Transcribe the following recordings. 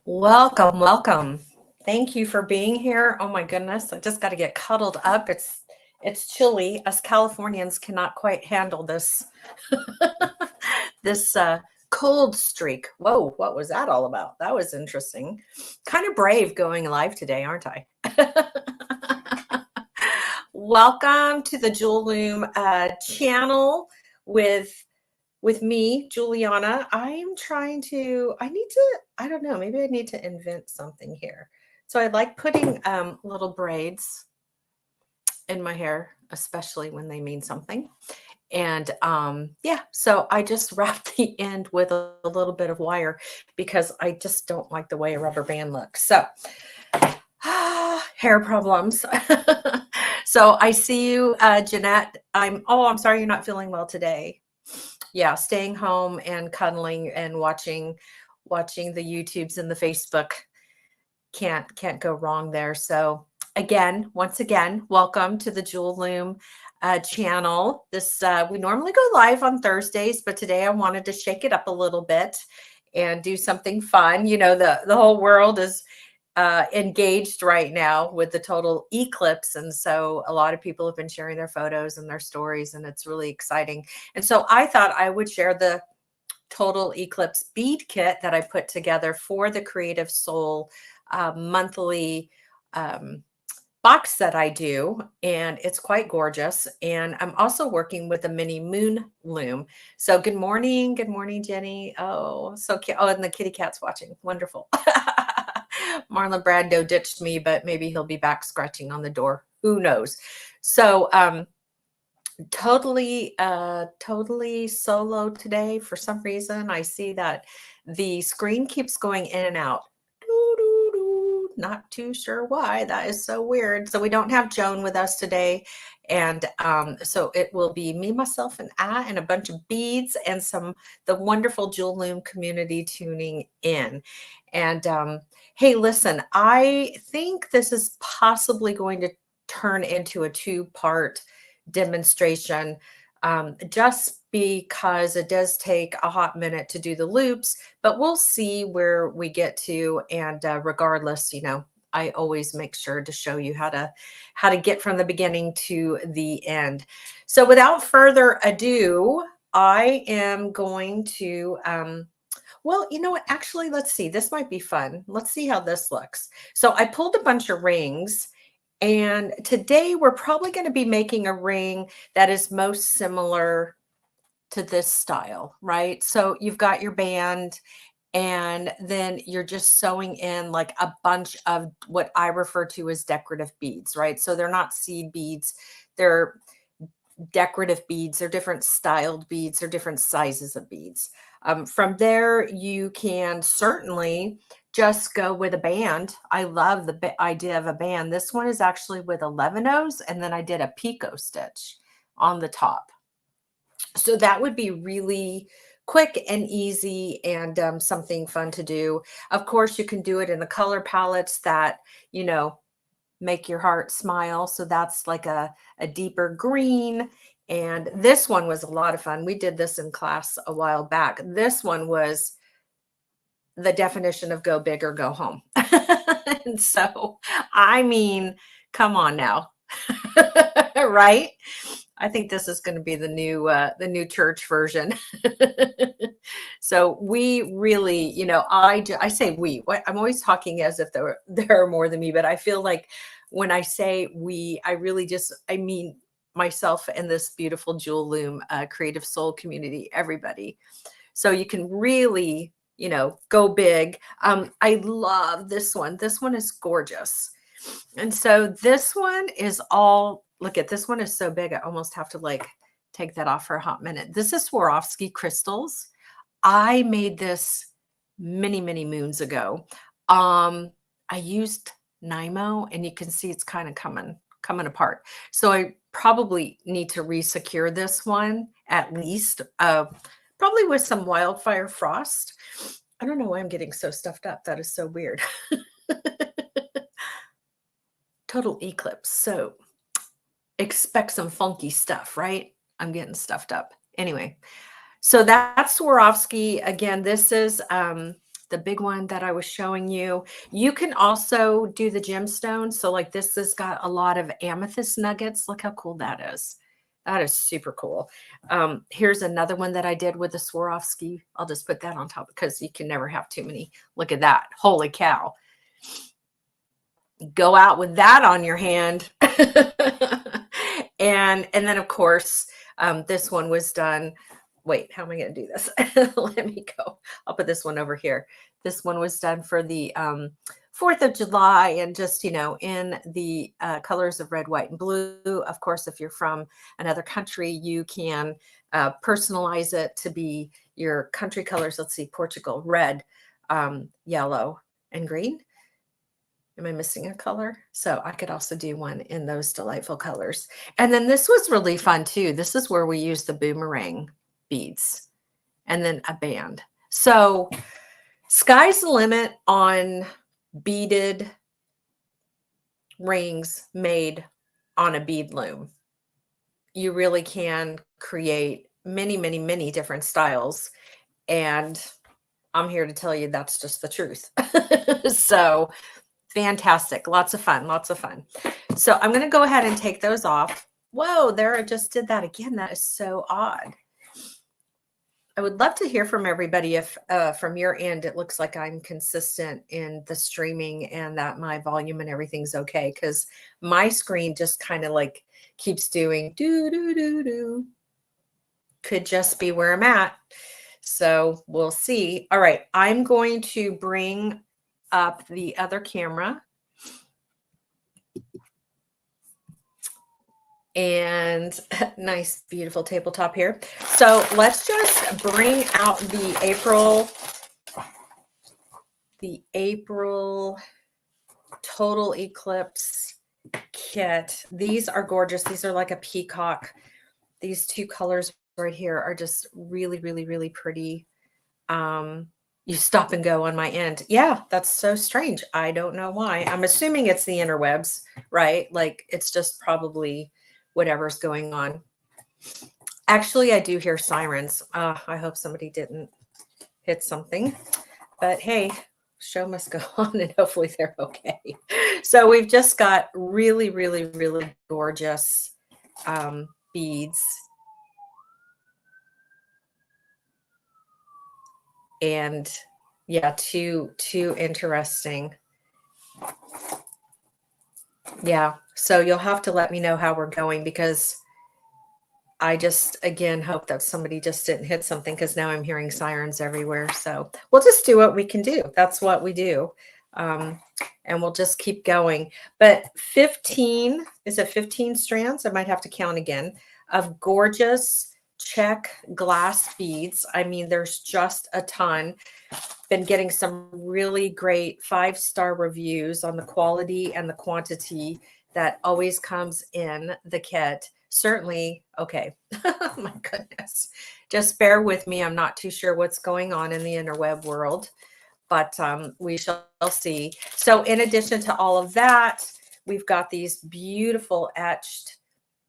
Welcome, welcome. Thank you for being here. Oh my goodness, I just got to get cuddled up. It's chilly. Us Californians cannot quite handle this this cold streak. Whoa, what was that all about? That was interesting. Kind of brave going live today, aren't I? Welcome to the Jewel Loom channel with me, Juliana. I don't know, maybe I need to invent something here. So I like putting little braids in my hair, especially when they mean something. And yeah, so I just wrapped the end with a little bit of wire because I just don't like the way a rubber band looks. So hair problems. So I see you, Jeanette. I'm sorry you're not feeling well today. Yeah, staying home and cuddling and watching the YouTubes and the Facebook can't go wrong there. So once again, welcome to the Jewel Loom channel. This we normally go live on Thursdays, but today I wanted to shake it up a little bit and do something fun. You know, the whole world is engaged right now with the total eclipse, and so a lot of people have been sharing their photos and their stories, and it's really exciting. And so I thought I would share the total eclipse bead kit that I put together for the Creative Soul monthly box that I do, and it's quite gorgeous. And I'm also working with a mini moon loom. So good morning, Jenny. Oh, so cute. Oh, and the kitty cat's watching. Wonderful. Marlon Brando ditched me, but maybe he'll be back scratching on the door. Who knows? So totally solo today. For some reason, I see that the screen keeps going in and out. Not too sure why. That is so weird. So we don't have Joan with us today. And so it will be me, myself, and I, and a bunch of beads and the wonderful Jewel Loom community tuning in. And hey, listen, I think this is possibly going to turn into a two-part demonstration, just because it does take a hot minute to do the loops, but we'll see where we get to. And regardless, you know, I always make sure to show you how to get from the beginning to the end. So without further ado, I am going to well, you know what? Actually, let's see. This might be fun. Let's see how this looks. So I pulled a bunch of rings, and today we're probably going to be making a ring that is most similar to this style, right? So you've got your band, and then you're just sewing in like a bunch of what I refer to as decorative beads, right? So they're not seed beads. They're decorative beads. They're different styled beads. They're different sizes of beads. From there, you can certainly just go with a band. I love the idea of a band. This one is actually with 11-ohs, and then I did a picot stitch on the top. So that would be really quick and easy, and something fun to do. Of course, you can do it in the color palettes that, you know, make your heart smile. So that's like a deeper green. And this one was a lot of fun. We did this in class a while back. This one was the definition of go big or go home. And so, I mean, come on now. Right? I think this is going to be the new church version. So we really, you know, I say we. I'm always talking as if there are more than me, but I feel like when I say we, I mean myself and this beautiful Jewel Loom Creative Soul community, everybody. So you can really, you know, go big. I love this one. This one is gorgeous. And so this one is all, look at this one is so big. I almost have to like take that off for a hot minute. This is Swarovski crystals. I made this many moons ago. I used Nymo, and you can see it's kind of coming apart. So I probably need to resecure this one at least, probably with some wildfire frost. I don't know why I'm getting so stuffed up. That is so weird. Total eclipse. So expect some funky stuff, right? I'm getting stuffed up. Anyway, so that's Swarovski. Again, this is the the big one that I was showing you. You can also do the gemstone. So like this has got a lot of amethyst nuggets. Look how cool that is. That is super cool. Here's another one that I did with the Swarovski. I'll just put that on top because you can never have too many. Look at that. Holy cow. Go out with that on your hand. and then of course, this one was done. Wait, how am I going to do this? Let me go. I'll put this one over here. This one was done for the 4th of July and just, you know, in the colors of red, white, and blue. Of course, if you're from another country, you can personalize it to be your country colors. Let's see, Portugal, red, yellow, and green. Am I missing a color? So I could also do one in those delightful colors. And then this was really fun too. This is where we use the boomerang beads and then a band. So sky's the limit on beaded rings made on a bead loom. You really can create many, many, many different styles. And I'm here to tell you that's just the truth. So fantastic. Lots of fun. Lots of fun. So I'm going to go ahead and take those off. Whoa, there I just did that again. That is so odd. I would love to hear from everybody if from your end it looks like I'm consistent in the streaming and that my volume and everything's okay, because my screen just kind of like keeps doing do do do do. Could just be where I'm at. So we'll see. All right, I'm going to bring up the other camera. And nice, beautiful tabletop here. So let's just bring out the April Total Eclipse kit. These are gorgeous. These are like a peacock. These two colors right here are just really, really, really pretty. You stop and go on my end. Yeah, that's so strange. I don't know why. I'm assuming it's the interwebs, right? Like it's just probably whatever's going on. Actually, I do hear sirens. I hope somebody didn't hit something. But hey, show must go on and hopefully they're okay. So we've just got really, really, really gorgeous beads. And yeah, too interesting. Yeah, so you'll have to let me know how we're going, because I just, again, hope that somebody just didn't hit something, because now I'm hearing sirens everywhere. So we'll just do what we can do. That's what we do. And we'll just keep going. But 15, is it 15 strands? I might have to count again, of gorgeous check glass beads. I mean, there's just a ton. Been getting some really great 5-star reviews on the quality and the quantity that always comes in the kit. Certainly, okay. Oh my goodness. Just bear with me. I'm not too sure what's going on in the interweb world, but we shall see. So in addition to all of that, we've got these beautiful etched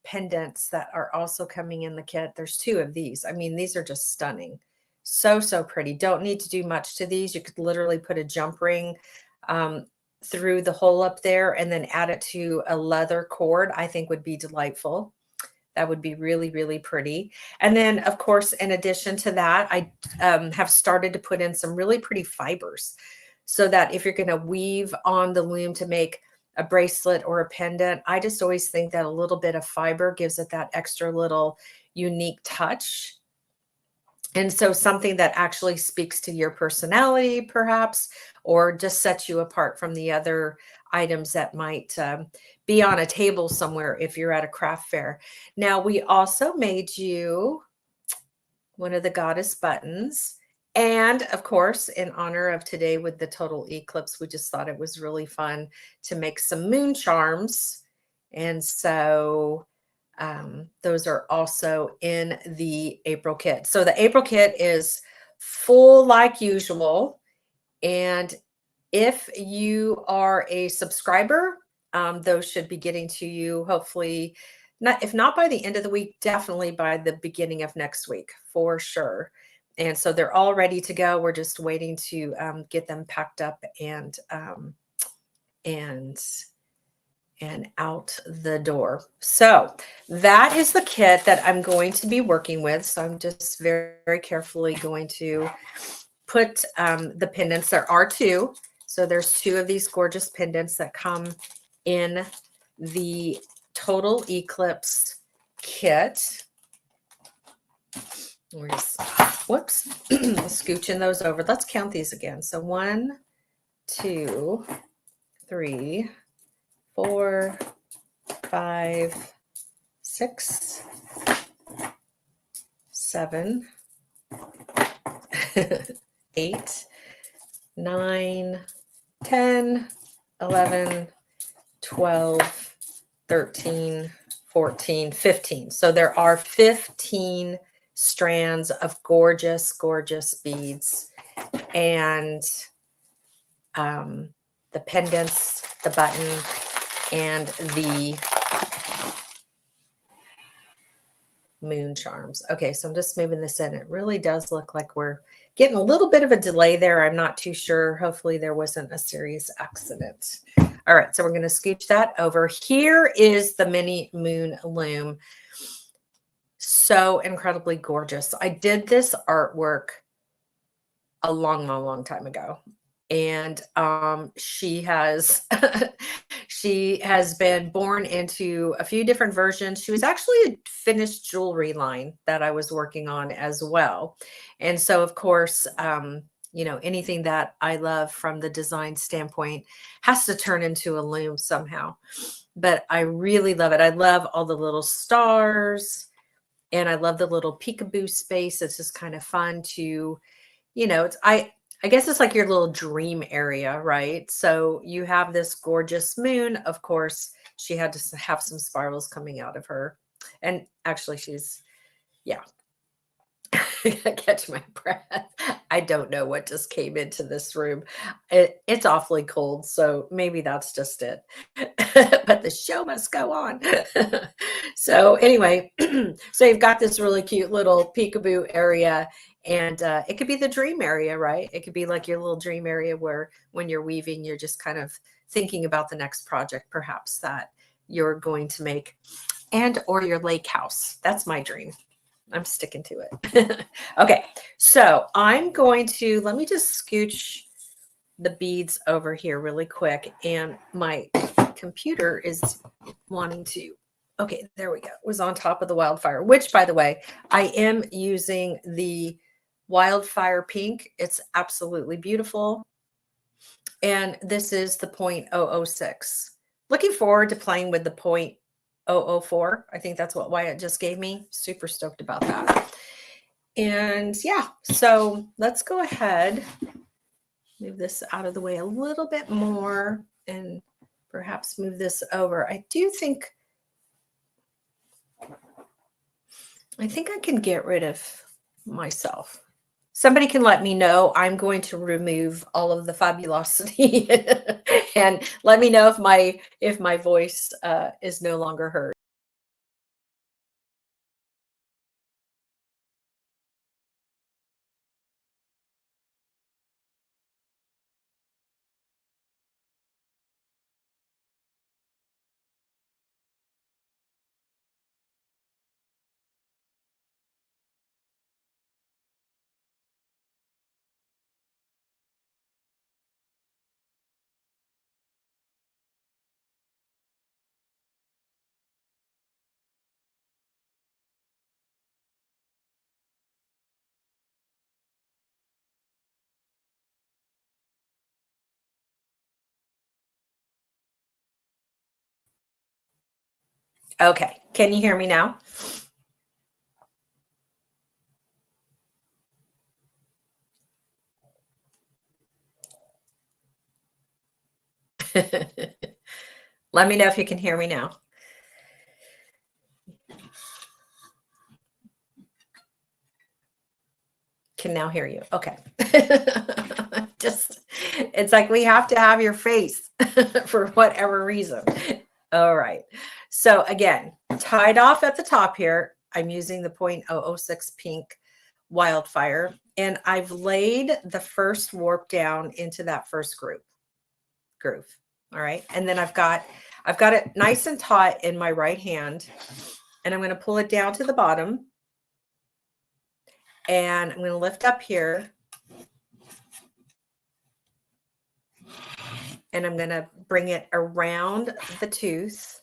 pendants that are also coming in the kit. There's 2 of these. I mean, these are just stunning. So, so pretty. Don't need to do much to these. You could literally put a jump ring through the hole up there and then add it to a leather cord. I think would be delightful. That would be really, really pretty. And then, of course, in addition to that, I have started to put in some really pretty fibers, so that if you're going to weave on the loom to make a bracelet or a pendant, I just always think that a little bit of fiber gives it that extra little unique touch. And so something that actually speaks to your personality, perhaps, or just sets you apart from the other items that might be on a table somewhere if you're at a craft fair. Now, we also made you one of the goddess buttons. And of course, in honor of today with the total eclipse, we just thought it was really fun to make some moon charms. And so those are also in the April kit. So the April kit is full like usual. And if you are a subscriber, those should be getting to you hopefully, not if not by the end of the week, definitely by the beginning of next week for sure. And so they're all ready to go. We're just waiting to get them packed up and out the door. So that is the kit that I'm going to be working with. So I'm just very, very carefully going to put the pendants. There are two. So there's two of these gorgeous pendants that come in the Total Eclipse kit. We're just, whoops, scooching those over. Let's count these again. So 1, 2, 3, 4, 5, 6, 7, 8, 9, 10, 11, 12, 13, 14, 15. So there are 15 strands of gorgeous, gorgeous beads. And the pendants, the button, and the moon charms. Okay, so I'm just moving this in. It really does look like we're getting a little bit of a delay there. I'm not too sure. Hopefully there wasn't a serious accident. All right, so we're going to scooch that over. Here is the mini moon loom. So incredibly gorgeous. I did this artwork a long, long, long time ago. And she has she has been born into a few different versions. She was actually a finished jewelry line that I was working on as well. And so, of course, you know, anything that I love from the design standpoint has to turn into a loom somehow. But I really love it. I love all the little stars, and I love the little peekaboo space. It's just kind of fun to, you know, I guess it's like your little dream area, right? So you have this gorgeous moon. Of course, she had to have some spirals coming out of her. And actually she's, yeah. I catch my breath. I don't know what just came into this room. It's awfully cold, so maybe that's just it. But the show must go on. So anyway, so you've got this really cute little peekaboo area, and it could be the dream area, right? It could be like your little dream area where when you're weaving, you're just kind of thinking about the next project, perhaps that you're going to make, and or your lake house. That's my dream. I'm sticking to it. Okay, so I'm going to, let me just scooch the beads over here really quick. And my computer is wanting to, okay, there we go. It was on top of the wildfire, which, by the way, I am using the wildfire pink. It's absolutely beautiful. And this is the 0.006. Looking forward to playing with the 0.004. I think that's what Wyatt just gave me. Super stoked about that. And yeah, so let's go ahead, move this out of the way a little bit more and perhaps move this over. I think I can get rid of myself. Somebody can let me know. I'm going to remove all of the fabulosity and let me know if my voice is no longer heard. Okay, can you hear me now? Let me know if you can hear me now. Can now hear you. Okay. Just, it's like we have to have your face for whatever reason. All right. So again, tied off at the top here, I'm using the 0.006 pink wildfire. and I've laid the first warp down into that first groove. All right. And then I've got it nice and taut in my right hand, and I'm going to pull it down to the bottom, and I'm going to lift up here, and I'm going to bring it around the tooth.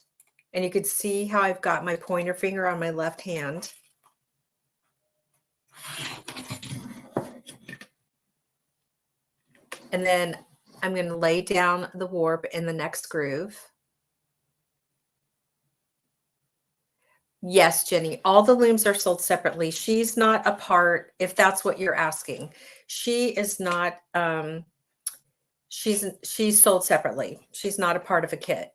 And you could see how I've got my pointer finger on my left hand. And then I'm going to lay down the warp in the next groove. Yes, Jenny, all the looms are sold separately. She's not a part, if that's what you're asking. She is not, she's sold separately. She's not a part of a kit.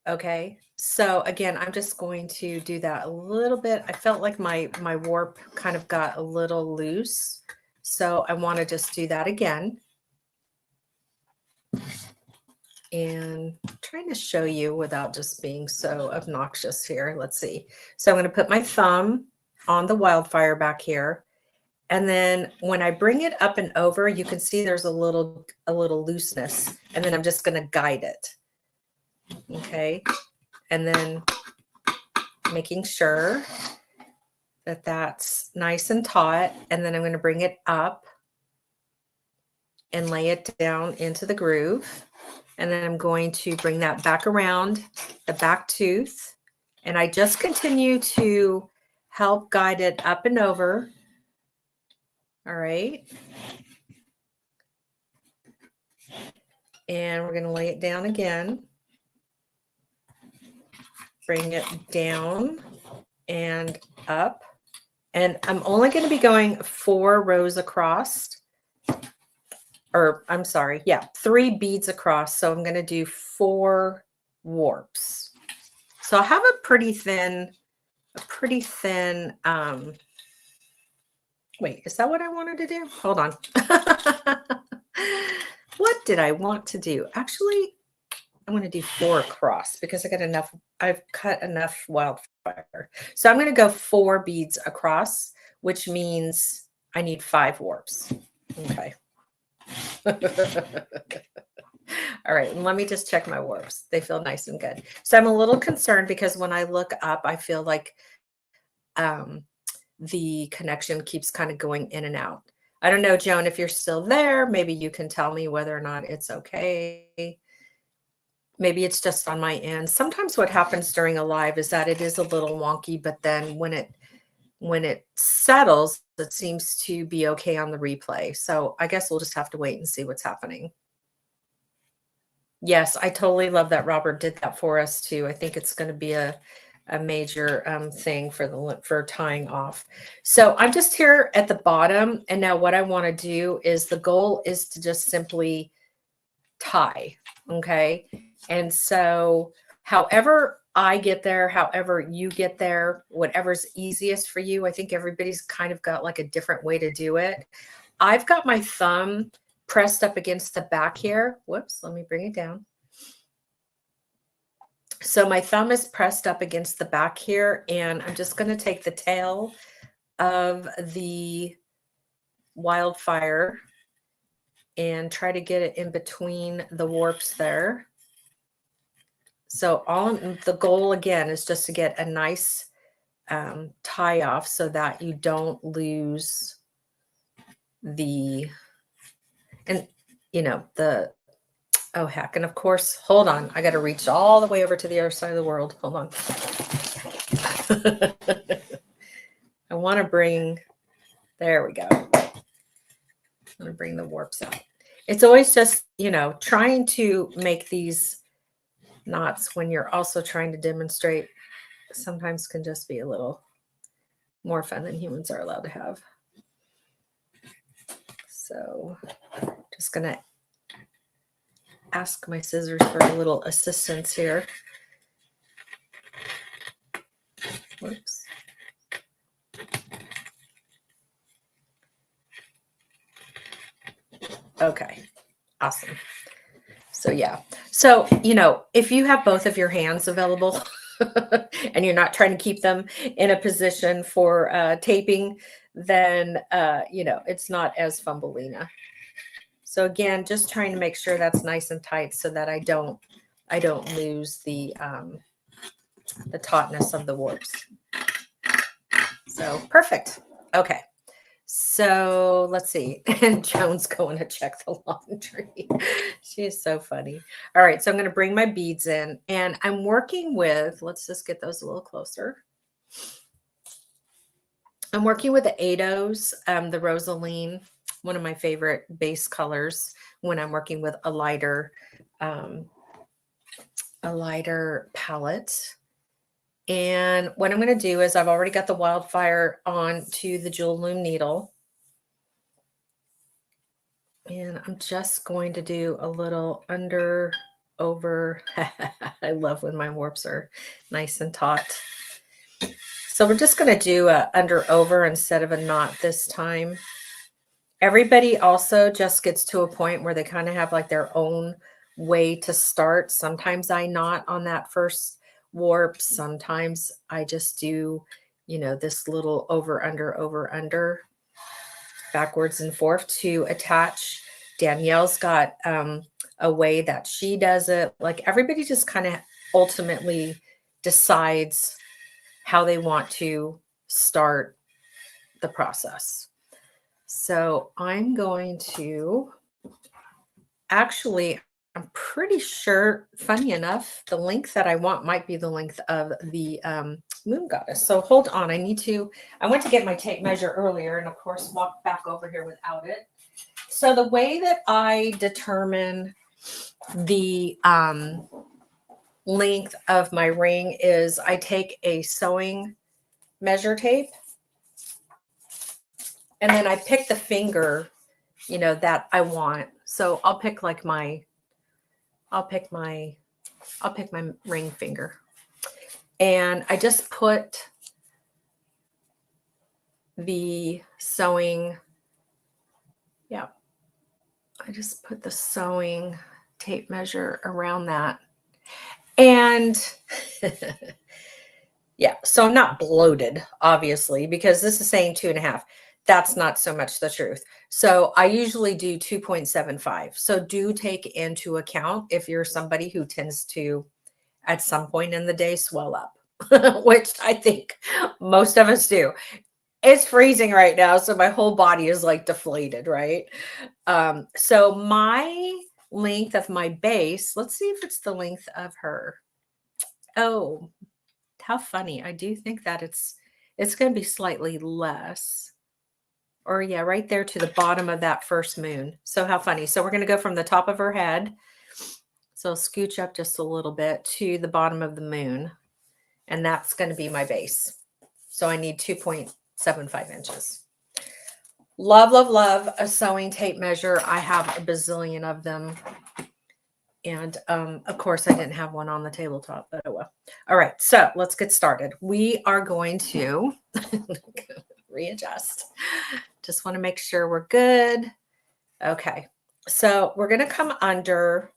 Okay. So again, I'm just going to do that a little bit. I felt like my warp kind of got a little loose. So I want to just do that again. And I'm trying to show you without just being so obnoxious here. Let's see. So I'm going to put my thumb on the wildfire back here. And then when I bring it up and over, you can see there's a little looseness. And then I'm just going to guide it. Okay. And then making sure that that's nice and taut. And then I'm going to bring it up and lay it down into the groove. And then I'm going to bring that back around the back tooth. And I just continue to help guide it up and over. All right. And we're going to lay it down again. Bring it down and up. And I'm only going to be going 4 rows across. Or I'm sorry, yeah, 3 beads across. So I'm going to do 4 warps. So I have a pretty thin, wait, is that what I wanted to do? Hold on. What did I want to do? Actually, I'm going to do 4 across because I got enough, I've cut enough wildfire. So I'm going to go 4 beads across, which means I need 5 warps. Okay. All right, and let me just check my warps. They feel nice and good. So I'm a little concerned because when I look up, I feel like the connection keeps kind of going in and out. I don't know, Joan, if you're still there, maybe you can tell me whether or not it's okay. Maybe it's just on my end. Sometimes what happens during a live is that it is a little wonky, but then when it settles, it seems to be okay on the replay. So I guess we'll just have to wait and see what's happening. Yes, I totally love that Robert did that for us too. I think it's going to be a major thing for tying off. So I'm just here at the bottom. And now what I want to do is the goal is to just simply tie. Okay. And so however I get there, however you get there, whatever's easiest for you. I think everybody's kind of got like a different way to do it. I've got my thumb pressed up against the back here. Whoops, let me bring it down. So my thumb is pressed up against the back here, and I'm just going to take the tail of the wildfire and try to get it in between the warps there. So the goal again is just to get a nice tie off so that you don't lose the, and you know, oh heck. And of course, hold on. I got to reach all the way over to the other side of the world. Hold on. I want to bring, there we go. I'm going to bring the warps out. It's always just, you know, trying to make these knots when you're also trying to demonstrate sometimes can just be a little more fun than humans are allowed to have. So just going to ask my scissors for a little assistance here. Whoops. Okay, awesome. So yeah, so, you know, if you have both of your hands available and you're not trying to keep them in a position for taping, then, you know, it's not as fumbleina. So again, just trying to make sure that's nice and tight so that I don't lose the tautness of the warps. So perfect. Okay. So let's see. And Joan's going to check the laundry. She is so funny. All right. So I'm going to bring my beads in and I'm working with, let's just get those a little closer. I'm working with the Ados, the Rosaline, one of my favorite base colors when I'm working with a lighter palette. And what I'm going to do is I've already got the wildfire onto the jewel loom needle. And I'm just going to do a little under, over. I love when my warps are nice and taut. So we're just going to do a under, over instead of a knot this time. Everybody also just gets to a point where they kind of have like their own way to start. Sometimes I knot on that first warp. Sometimes I just do, you know, this little over, under, backwards and forth to attach. Danielle's got a way that she does it. Like everybody just kind of ultimately decides how they want to start the process. So I'm going to actually, I'm pretty sure, funny enough, the length that I want might be the length of the Moon Goddess. So hold on, I went to get my tape measure earlier and of course walked back over here without it. So the way that I determine the length of my ring is I take a sewing measure tape and then I pick the finger, you know, that I want. So I'll pick like I'll pick my ring finger. And I just put the sewing, I just put the sewing tape measure around that. And yeah, so I'm not bloated, obviously, because this is saying 2.5. That's not so much the truth. So I usually do 2.75. So do take into account if you're somebody who tends to, at some point in the day, swell up, which I think most of us do. It's freezing right now, so my whole body is like deflated, right? So my length of my base, let's see if it's the length of her. Oh, how funny. I do think that it's going to be slightly less. Or yeah, right there to the bottom of that first moon. So how funny. So we're going to go from the top of her head. So scooch up just a little bit to the bottom of the moon. And that's going to be my base. So I need 2.75 inches. Love, love, love a sewing tape measure. I have a bazillion of them. And of course, I didn't have one on the tabletop, but oh well. All right, so let's get started. We are going to readjust. Just want to make sure we're good. Okay, so we're going to come under.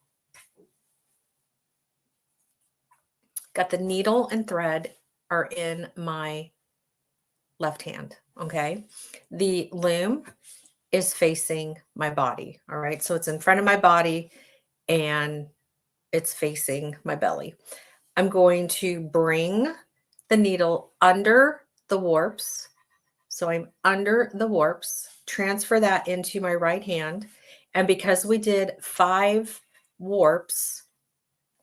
Got the needle and thread are in my left hand, okay? The loom is facing my body, all right? So it's in front of my body and it's facing my belly. I'm going to bring the needle under the warps. So I'm under the warps, transfer that into my right hand. And because we did 5 warps,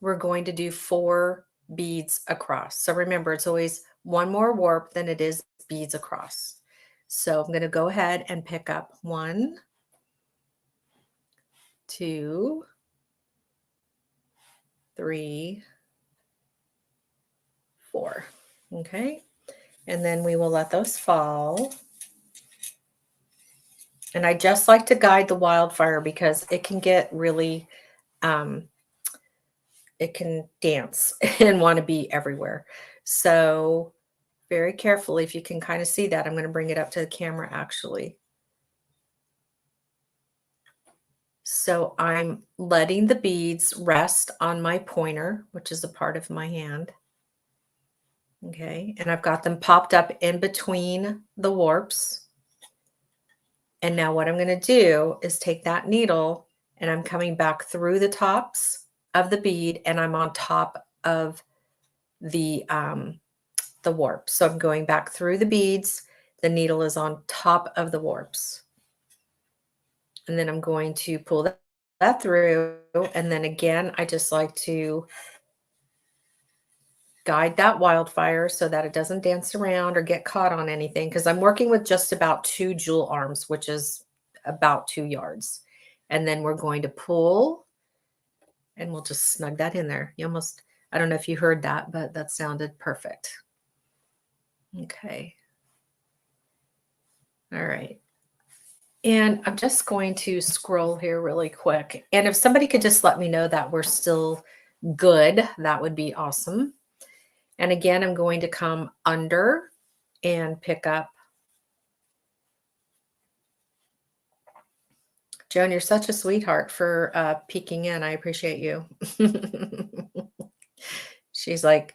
we're going to do 4 beads across. So remember, it's always one more warp than it is beads across. So I'm going to go ahead and pick up 1, 2, 3, 4. Okay. And then we will let those fall. And I just like to guide the wildfire because it can get really, it can dance and want to be everywhere. So very carefully, if you can kind of see that, I'm going to bring it up to the camera actually. So I'm letting the beads rest on my pointer, which is a part of my hand. Okay, and I've got them popped up in between the warps. And now what I'm going to do is take that needle and I'm coming back through the tops of the bead and I'm on top of the warp. So I'm going back through the beads. The needle is on top of the warps. And then I'm going to pull that through. And then again, I just like to guide that wildfire so that it doesn't dance around or get caught on anything, because I'm working with just about 2 jewel arms, which is about 2 yards. And then we're going to pull and we'll just snug that in there. You almost, I don't know if you heard that, but that sounded perfect. Okay. All right. And I'm just going to scroll here really quick. And if somebody could just let me know that we're still good, that would be awesome. And again, I'm going to come under and pick up. Joan, you're such a sweetheart for peeking in. I appreciate you. She's like,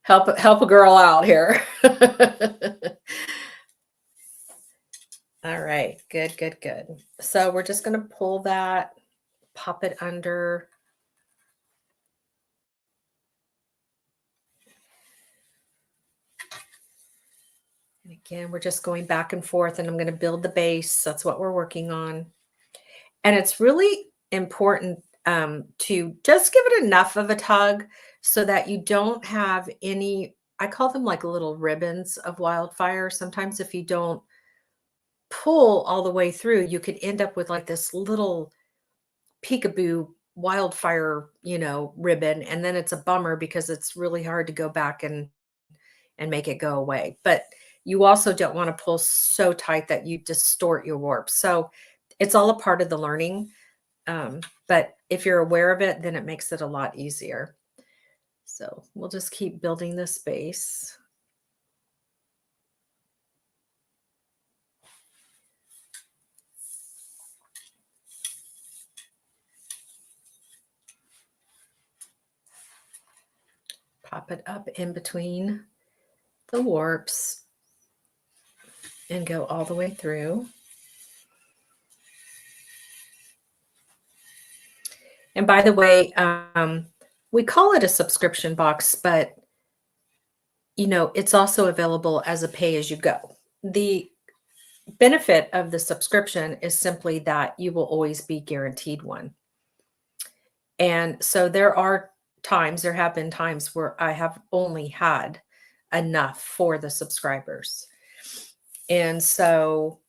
help a girl out here. All right, good, good, good. So we're just going to pull that, pop it under. And again, we're just going back and forth and I'm going to build the base. That's what we're working on. And it's really important to just give it enough of a tug so that you don't have any, I call them like little ribbons of wildfire. Sometimes if you don't pull all the way through, you could end up with like this little peekaboo wildfire, ribbon. And then it's a bummer because it's really hard to go back and make it go away. But you also don't want to pull so tight that you distort your warp. So it's all a part of the learning. But if you're aware of it, then it makes it a lot easier. So we'll just keep building this base. Pop it up in between the warps and go all the way through. And by the way, we call it a subscription box, but it's also available as a pay-as-you-go. The benefit of the subscription is simply that you will always be guaranteed one. And so there have been times where I have only had enough for the subscribers. And so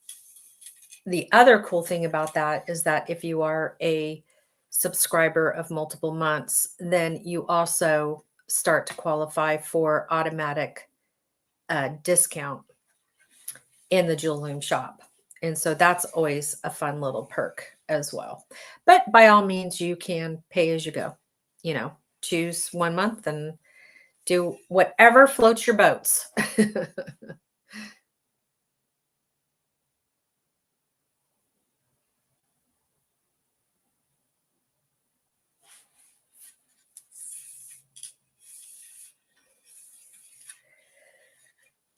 the other cool thing about that is that if you are a subscriber of multiple months, then you also start to qualify for automatic discount in the Jewel Loom shop. And so that's always a fun little perk as well. But by all means, you can pay as you go, choose 1 month and do whatever floats your boats.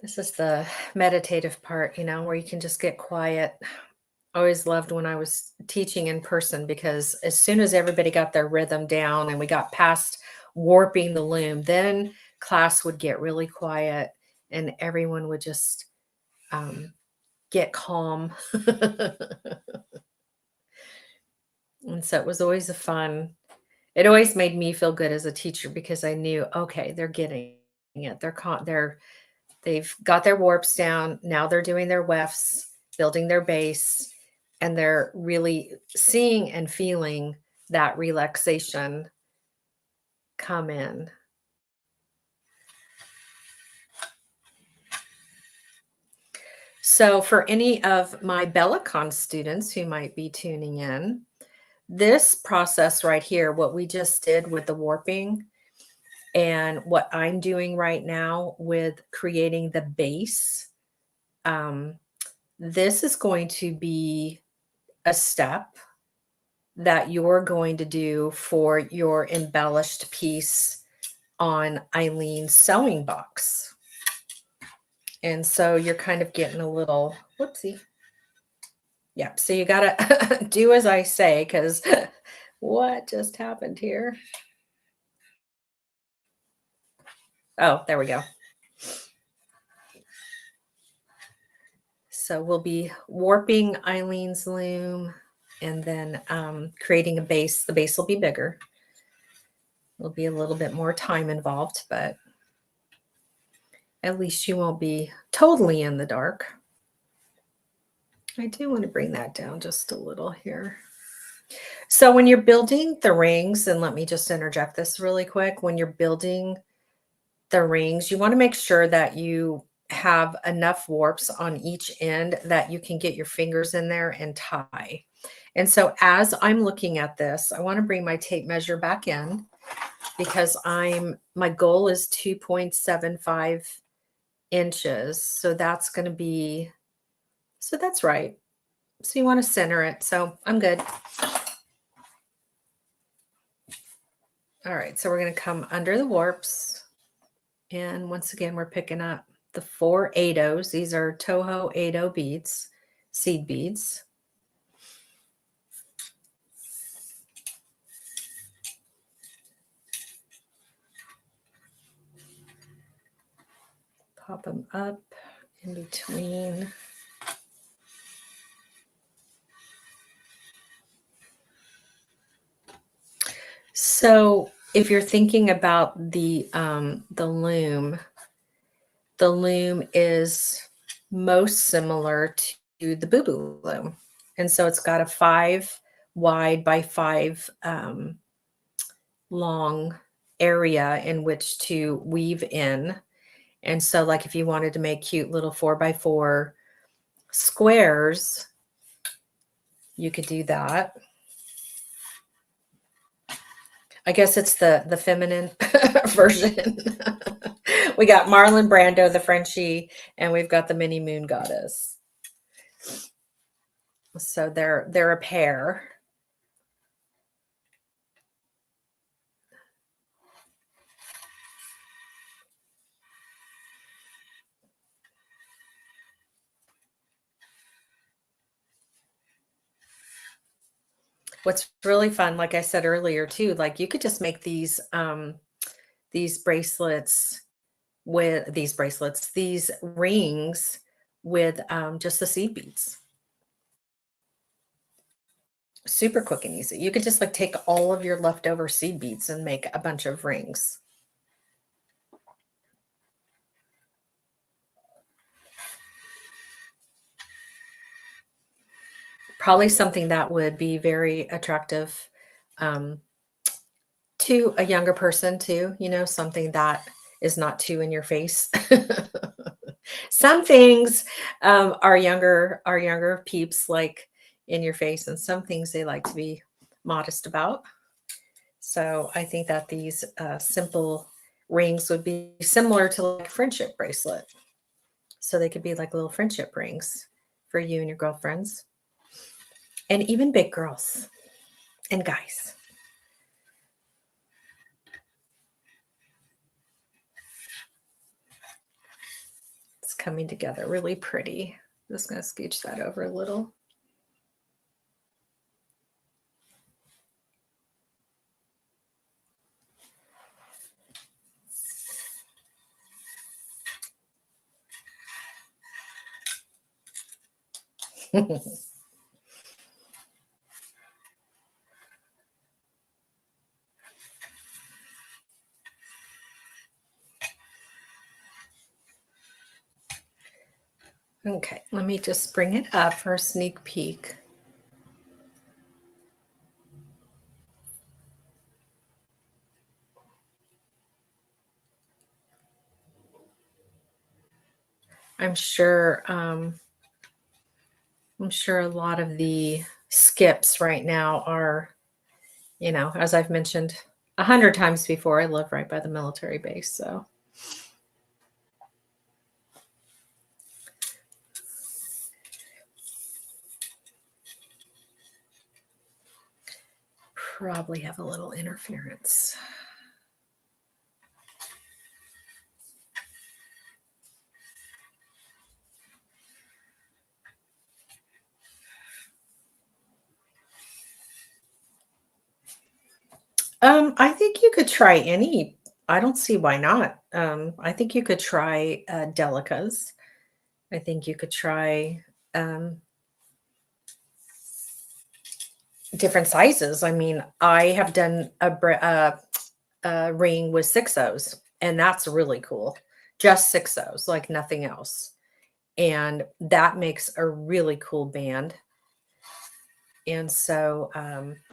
This is the meditative part, where you can just get quiet. I always loved when I was teaching in person, because as soon as everybody got their rhythm down and we got past warping the loom, then class would get really quiet and everyone would just get calm. And so it was always it always made me feel good as a teacher, because I knew, okay, they're getting it. They've got their warps down. Now they're doing their wefts, building their base, and they're really seeing and feeling that relaxation come in. So for any of my Bellicon students who might be tuning in, this process right here, what we just did with the warping and what I'm doing right now with creating the base, this is going to be a step that you're going to do for your embellished piece on Eileen's sewing box. And so you're kind of getting a little, whoopsie, Yep. So you gotta do as I say, because what just happened here? Oh, there we go. So we'll be warping Eileen's loom and then creating a base. The base will be bigger. There'll be a little bit more time involved, but at least you won't be totally in the dark. I do want to bring that down just a little here. So when you're building the rings, and let me just interject this really quick, when you're building the rings, you want to make sure that you have enough warps on each end that you can get your fingers in there and tie. And so as I'm looking at this, I want to bring my tape measure back in because my goal is 2.75 inches. So that's going to be, so that's right. So you want to center it. So I'm good. All right. So we're going to come under the warps. And once again, we're picking up the 4 8/0s. These are Toho 8/0 beads, seed beads. Pop them up in between. So if you're thinking about the loom is most similar to the Boo Boo loom. And so it's got a 5 wide by 5 long area in which to weave in. And so like if you wanted to make cute little 4x4 squares, you could do that. I guess it's the feminine version. We got Marlon Brando, the Frenchie, and we've got the mini moon goddess. So they're a pair. What's really fun, like I said earlier too, like you could just make these bracelets with these rings with just the seed beads. Super quick and easy. You could just like take all of your leftover seed beads and make a bunch of rings. Probably something that would be very attractive to a younger person too, something that is not too in your face. Some things our younger peeps like in your face, and some things they like to be modest about. So I think that these simple rings would be similar to like a friendship bracelet. So they could be like little friendship rings for you and your girlfriends, and even big girls and guys. It's coming together really pretty. I'm just going to scooch that over a little. Okay, let me just bring it up for a sneak peek. I'm sure a lot of the skips right now are, as I've mentioned 100 times before, I live right by the military base, so. Probably have a little interference. I think you could try any. I don't see why not. I think you could try delicas. I think you could try um, different sizes. I mean, I have done a ring with 6 O's, and that's really cool. Just 6 O's, like nothing else. And that makes a really cool band. And so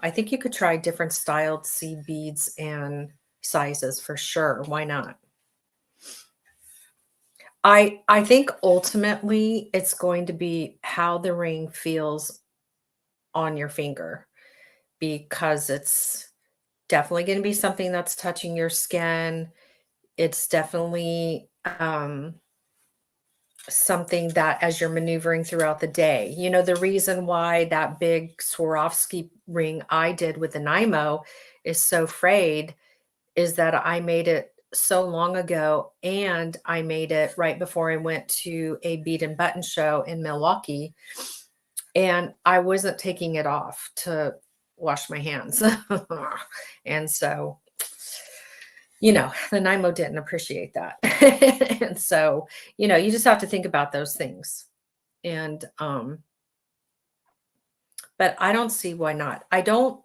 I think you could try different styled seed beads and sizes for sure. Why not? I think ultimately it's going to be how the ring feels on your finger, because it's definitely going to be something that's touching your skin. It's definitely something that as you're maneuvering throughout the day, the reason why that big Swarovski ring I did with the Nymo is so frayed is that I made it so long ago, and I made it right before I went to a bead and button show in Milwaukee, and I wasn't taking it off to wash my hands. And so, the Nymo didn't appreciate that. And so, you just have to think about those things. And but I don't see why not. I don't,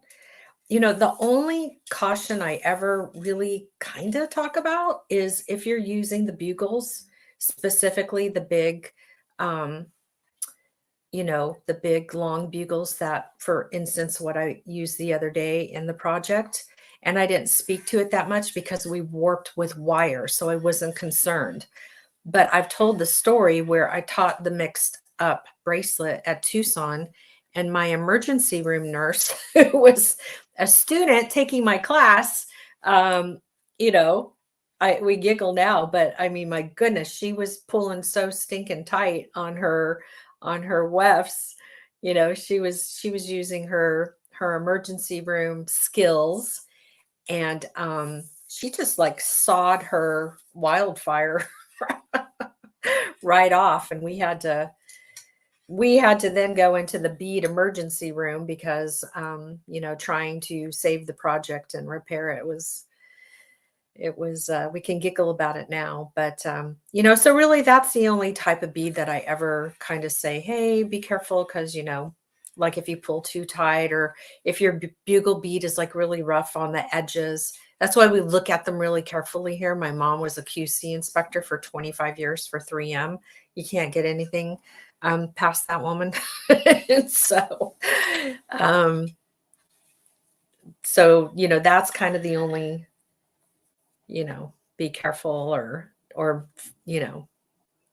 the only caution I ever really kind of talk about is if you're using the bugles, specifically the big, um, the big long bugles that, for instance, what I used the other day in the project. And I didn't speak to it that much because we warped with wire, so I wasn't concerned. But I've told the story where I taught the mixed up bracelet at Tucson, and my emergency room nurse, who was a student taking my class, um, you know, we giggle now, but I mean, my goodness, she was pulling so stinking tight on her wefts. She was using her emergency room skills, and she just like sawed her wildfire right off, and we had to then go into the bead emergency room because trying to save the project and repair it was we can giggle about it now, but so really that's the only type of bead that I ever kind of say, hey, be careful, because like if you pull too tight, or if your bugle bead is like really rough on the edges. That's why we look at them really carefully here. My mom was a QC inspector for 25 years for 3M. You can't get anything past that woman. And um that's kind of the only, be careful, or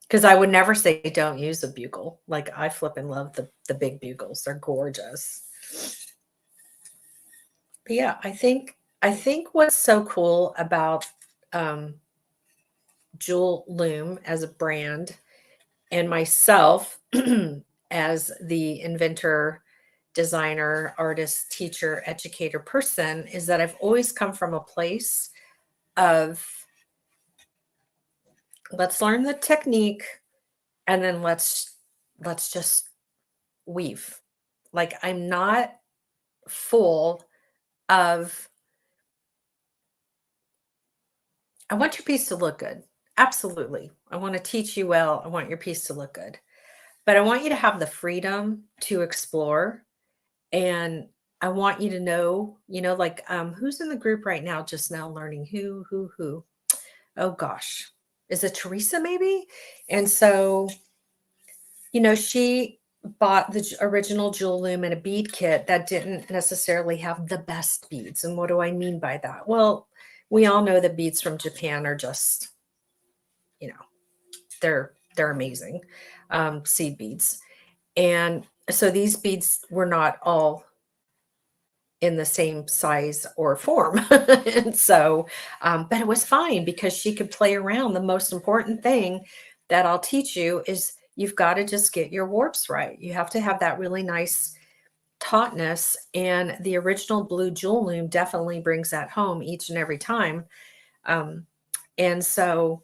because I would never say don't use a bugle. Like, I flip and love the big bugles. They're gorgeous. But yeah, I think what's so cool about Loom as a brand, and myself as the inventor, designer, artist, teacher, educator person, is that I've always come from a place of, let's learn the technique, and then let's just weave. Like, I'm not full of, I want your piece to look good. Absolutely. I want to teach you well. I want your piece to look good. But I want you to have the freedom to explore. And I want you to know, like, who's in the group right now, just now learning who. Oh gosh. Is it Teresa maybe? And so, she bought the original Jewel Loom and a bead kit that didn't necessarily have the best beads. And what do I mean by that? Well, we all know the beads from Japan are just, you know, they're amazing, seed beads. And so these beads were not all in the same size or form. And so, but it was fine because she could play around. The most important thing that I'll teach you is you've got to just get your warps right. You have to have that really nice tautness. And the original blue Jewel Loom definitely brings that home each and every time. And so,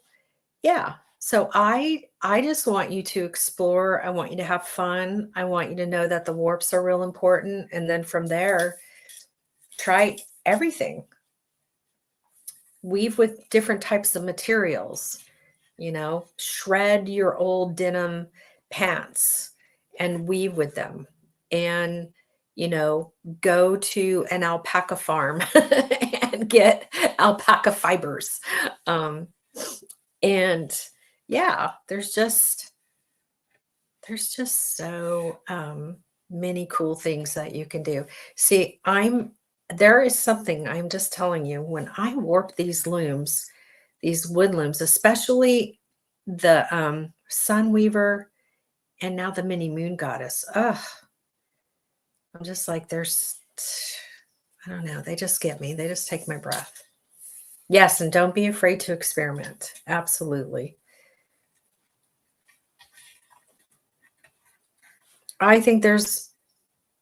yeah. So I just want you to explore. I want you to have fun. I want you to know that the warps are real important. And then from there, try everything. weave with different types of materials. You know, shred your old denim pants and weave with them. And, you know, go to an alpaca farm and get alpaca fibers. And yeah, there's just so many cool things that you can do. See, there is something I'm just telling you, when I warp these looms, these wood looms, especially the Sun Weaver and now the Mini Moon Goddess. Ugh, I'm just like, I don't know, they just get me. They just take my breath. Yes, and don't be afraid to experiment. Absolutely. I think there's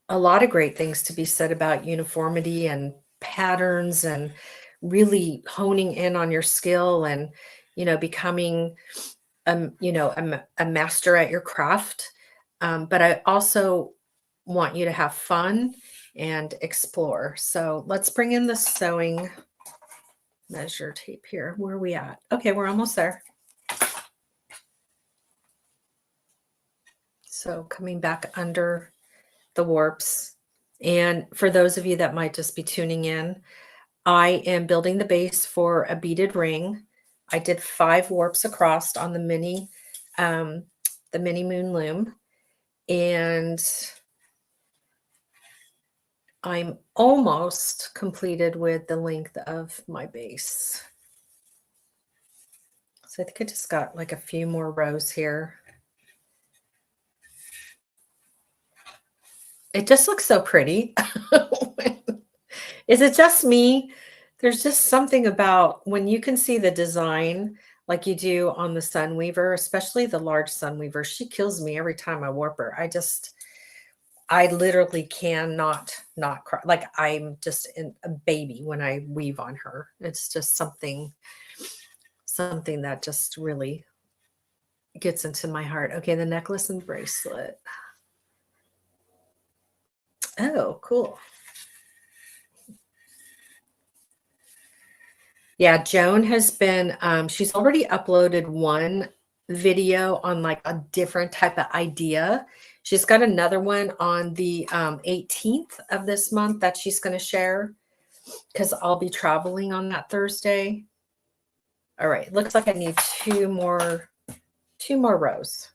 a lot of great things to be said about uniformity and patterns and really honing in on your skill and, you know, becoming, you know, a master at your craft. But I also want you to have fun and explore. So let's bring in the sewing measure tape here. Where are we at? Okay, we're almost there. So coming back under the warps. And for those of you that might just be tuning in, I am building the base for a beaded ring. I did 5 warps across on the mini moon loom. And I'm almost completed with the length of my base. So I think I just got like a few more rows here. It just looks so pretty. Is it just me? There's just something about when you can see the design like you do on the Sun Weaver, especially the large Sun Weaver. She kills me every time I warp her. I literally cannot not cry. Like I'm just a baby when I weave on her. It's just something that just really gets into my heart. Okay, the necklace and bracelet. Oh, cool. Yeah, Joan has been, she's already uploaded one video on like a different type of idea. She's got another one on the 18th of this month that she's going to share because I'll be traveling on that Thursday. All right, looks like I need two more rows.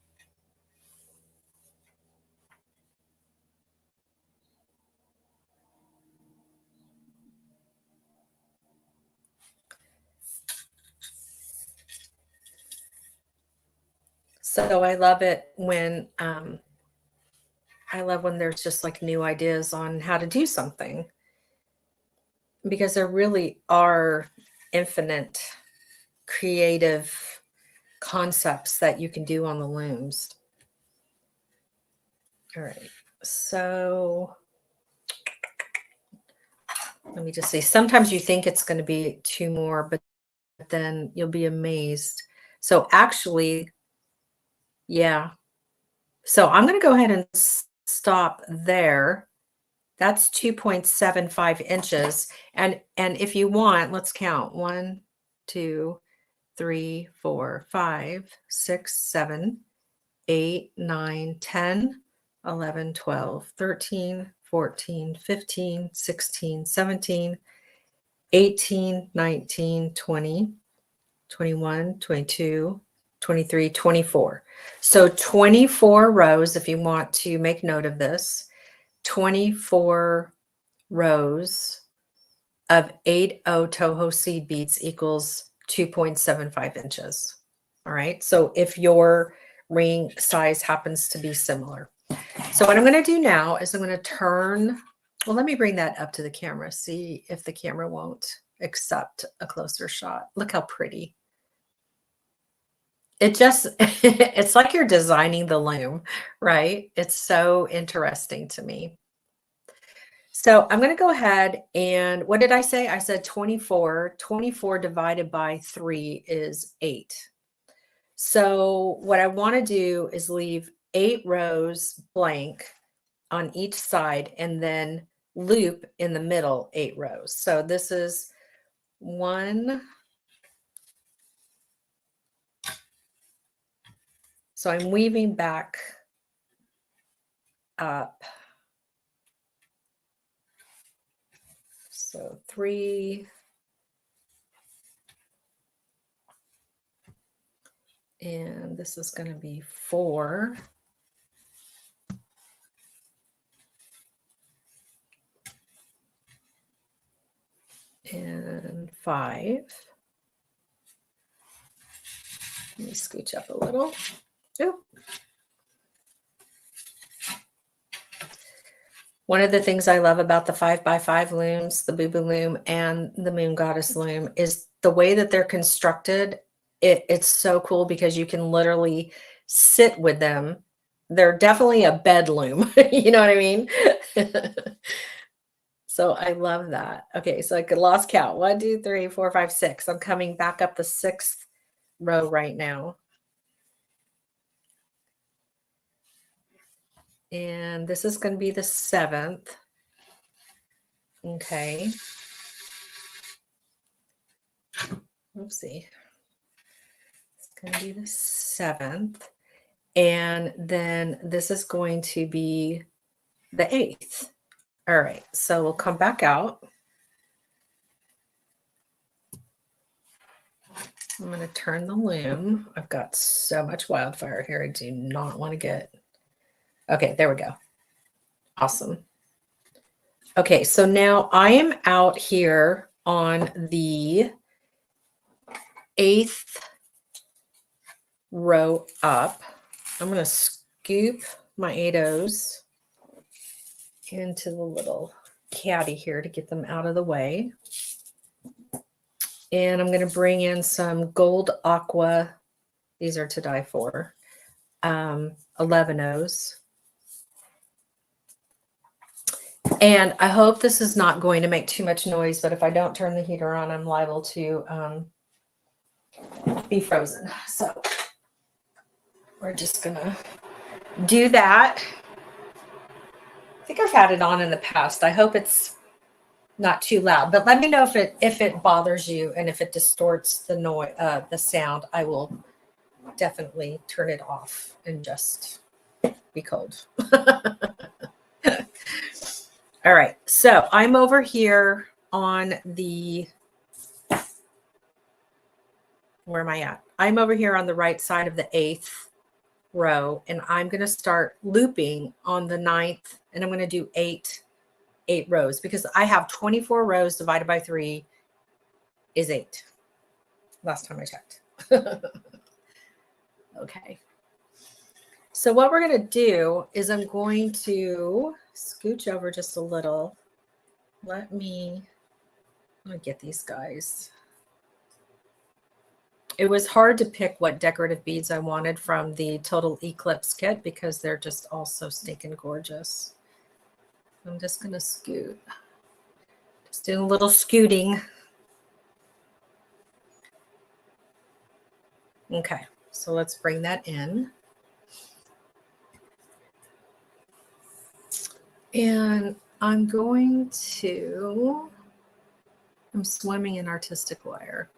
So I love it when there's just like new ideas on how to do something, because there really are infinite creative concepts that you can do on the looms. All right, so let me just see. Sometimes you think it's going to be 2 more, but then you'll be amazed. So actually, yeah. So I'm going to go ahead and stop there. That's 2.75 inches. And if you want, let's count. 1, 2, 3, 4, 5, 6, 7, 8, 9, 10, 11, 12, 13, 14, 15, 16, 17, 18, 19, 20, 21, 22, 23, 24. So 24 rows, if you want to make note of this, 24 rows of 8 Toho seed beads equals 2.75 inches. All right. So if your ring size happens to be similar. So what I'm going to do now is I'm going to turn, well, let me bring that up to the camera, see if the camera won't accept a closer shot. Look how pretty. It just, it's like you're designing the loom, right? It's so interesting to me. So I'm going to go ahead and what did I say? I said 24. 24 divided by 3 is 8. So what I want to do is leave 8 rows blank on each side and then loop in the middle 8 rows. So this is 1, So I'm weaving back up. So 3, and this is going to be 4. And 5. Let me scooch up a little. Ooh. One of the things I love about the 5x5 looms, the Boo Boo Loom and the Moon Goddess Loom, is the way that they're constructed. It's so cool because you can literally sit with them. They're definitely a bed loom. You know what I mean? So I love that. Okay, so I could lost count. 1, 2, 3, 4, 5, 6. I'm coming back up the 6th row right now. And this is going to be the 7th. Okay. Oopsie. It's going to be the 7th. And then this is going to be the 8th. All right. So we'll come back out. I'm going to turn the loom. I've got so much wildfire here. I do not want to get. Okay, there we go. Awesome. Okay, so now I am out here on the 8th row up. I'm going to scoop my 8/0s into the little caddy here to get them out of the way. And I'm going to bring in some gold aqua. These are to die for. 11/0s. And I hope this is not going to make too much noise, but if I don't turn the heater on, I'm liable to be frozen. So we're just going to do that. I think I've had it on in the past. I hope it's not too loud, but let me know if it bothers you and if it distorts the noise, the sound. I will definitely turn it off and just be cold. All right, so I'm over here on the, where am I at? I'm over here on the right side of the 8th row, and I'm going to start looping on the 9th, and I'm going to do 8 rows because I have 24 rows divided by 3 is 8. Last time I checked. Okay. So what we're going to do is I'm going to scooch over just a little. Let me get these guys. It was hard to pick what decorative beads I wanted from the Total Eclipse kit because they're just all so stinking gorgeous. I'm just going to scoot. Just doing a little scooting. Okay, so let's bring that in. And I'm swimming in artistic wire.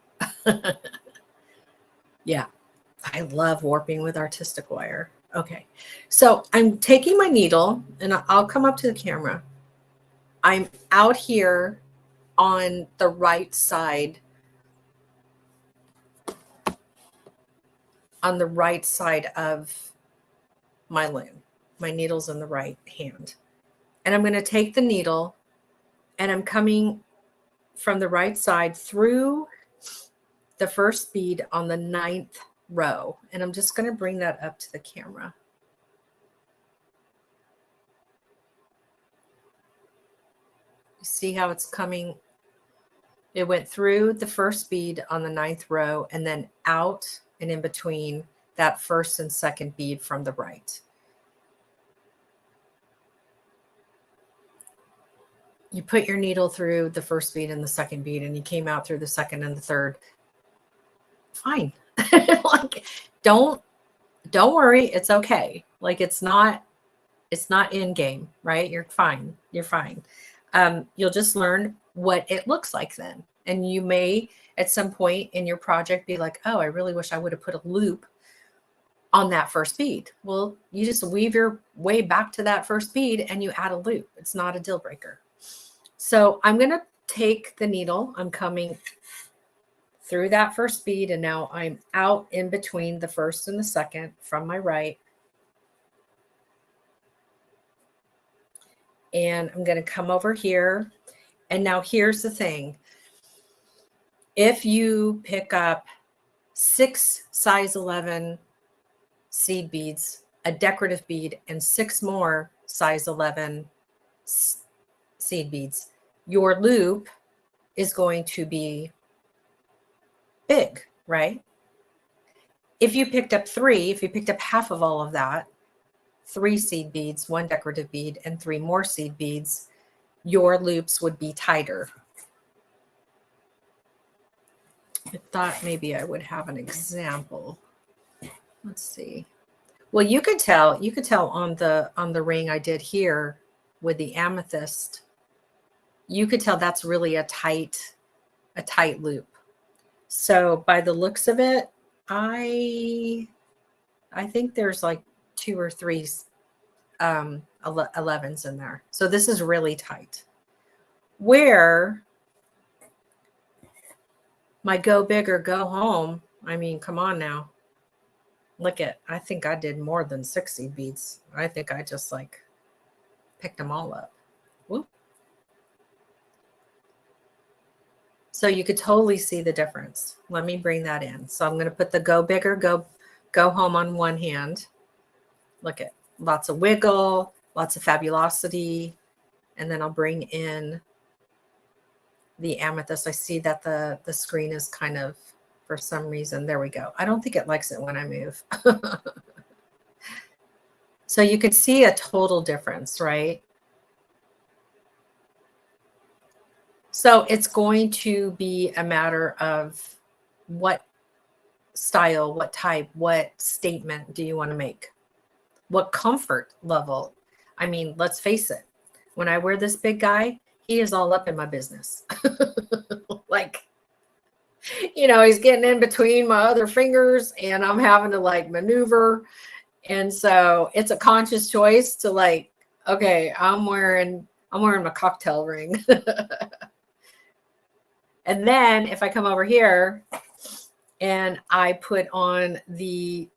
Yeah, I love warping with artistic wire. Okay, so I'm taking my needle and I'll come up to the camera. I'm out here on the right side, of my loom. My needle's in the right hand. And I'm going to take the needle and I'm coming from the right side through the first bead on the 9th row. And I'm just going to bring that up to the camera. You see how it's coming? It went through the first bead on the 9th row and then out and in between that first and second bead from the right. You put your needle through the first bead and the second bead and you came out through the second and the third. Fine. Like, don't worry. It's okay. Like, it's not in game, right? You're fine. You're fine. You'll just learn what it looks like then. And you may at some point in your project be like, oh, I really wish I would have put a loop on that first bead. Well, you just weave your way back to that first bead and you add a loop. It's not a deal breaker. So I'm going to take the needle. I'm coming through that first bead, and now I'm out in between the first and the second from my right. And I'm going to come over here. And now here's the thing. If you pick up 6 size 11 seed beads, a decorative bead, and 6 more size 11 seed beads, your loop is going to be big, right? If you picked up 3, if you picked up half of all of that, 3 seed beads, 1 decorative bead, and 3 more seed beads, your loops would be tighter. I thought maybe I would have an example. Let's see. Well, you could tell on the ring I did here with the amethyst, you could tell that's really a tight loop. So by the looks of it, I think there's like 2 or 3 11s in there. So this is really tight. Where my go big or go home, I mean, come on now. Look at, I think I did more than 60 beads. I think I just like picked them all up. Whoop. So you could totally see the difference. Let me bring that in. So I'm going to put the go big or go home on one hand. Look at lots of wiggle, lots of fabulosity. And then I'll bring in the amethyst. I see that the screen is kind of, for some reason, there we go. I don't think it likes it when I move. So you could see a total difference, right? So it's going to be a matter of what style, what type, what statement do you want to make? What comfort level? I mean, let's face it. When I wear this big guy, he is all up in my business. Like, you know, he's getting in between my other fingers and I'm having to like maneuver. And so it's a conscious choice to like, okay, I'm wearing my cocktail ring. And then if I come over here and I put on the,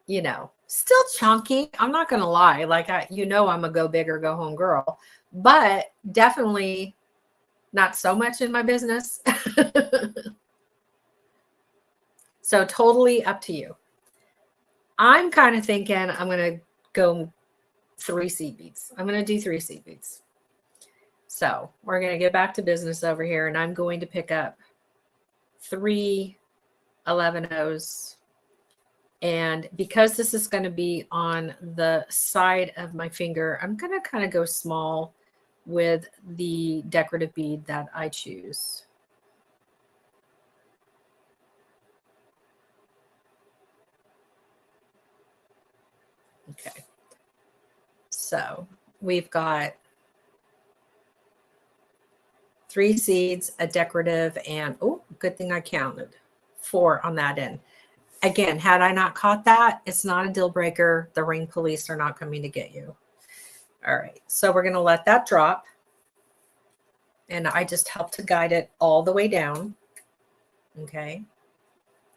you know, still chunky, I'm not going to lie. Like, I'm a go big or go home girl, but definitely not so much in my business. So totally up to you. I'm kind of thinking I'm going to go 3 seed beads. I'm going to do 3 seed beads. So we're going to get back to business over here, and I'm going to pick up 3 11-0s. And because this is going to be on the side of my finger, I'm going to kind of go small with the decorative bead that I choose. Okay. So we've got 3 seeds, a decorative, and oh, good thing I counted 4 on that end. Again, had I not caught that, it's not a deal breaker. The ring police are not coming to get you. All right, so we're going to let that drop. And I just help to guide it all the way down. Okay.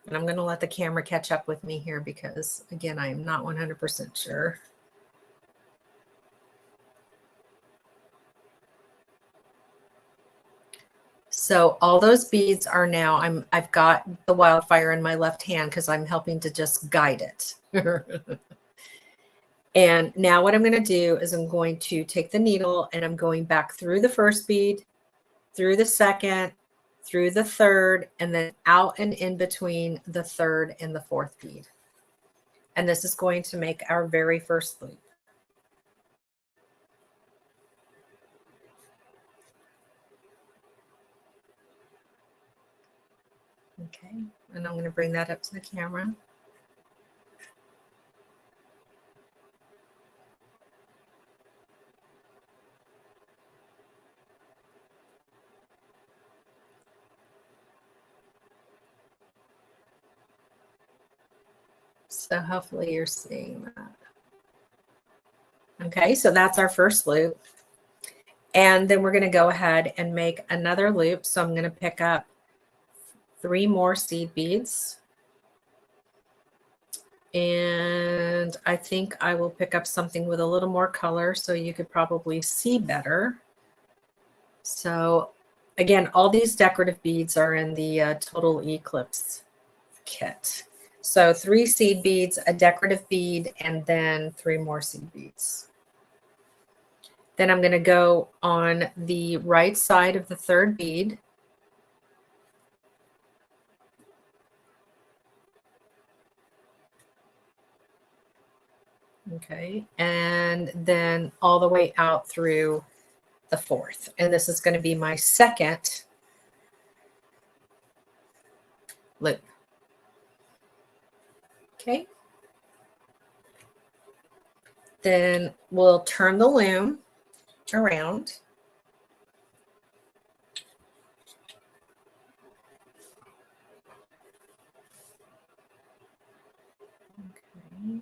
And I'm going to let the camera catch up with me here because, again, I'm not 100% sure. So all those beads are now, I've got the wildfire in my left hand because I'm helping to just guide it. And now what I'm going to do is I'm going to take the needle and I'm going back through the first bead, through the second, through the third, and then out and in between the third and the fourth bead. And this is going to make our very first loop. Okay, and I'm going to bring that up to the camera. So hopefully you're seeing that. Okay, so that's our first loop. And then we're going to go ahead and make another loop. So I'm going to pick up 3 more seed beads. And I think I will pick up something with a little more color so you could probably see better. So again, all these decorative beads are in the Total Eclipse kit. So 3 seed beads, a decorative bead, and then 3 more seed beads. Then I'm going to go on the right side of the third bead. Okay, and then all the way out through the fourth. And this is going to be my second loop. Okay. Then we'll turn the loom around. Okay.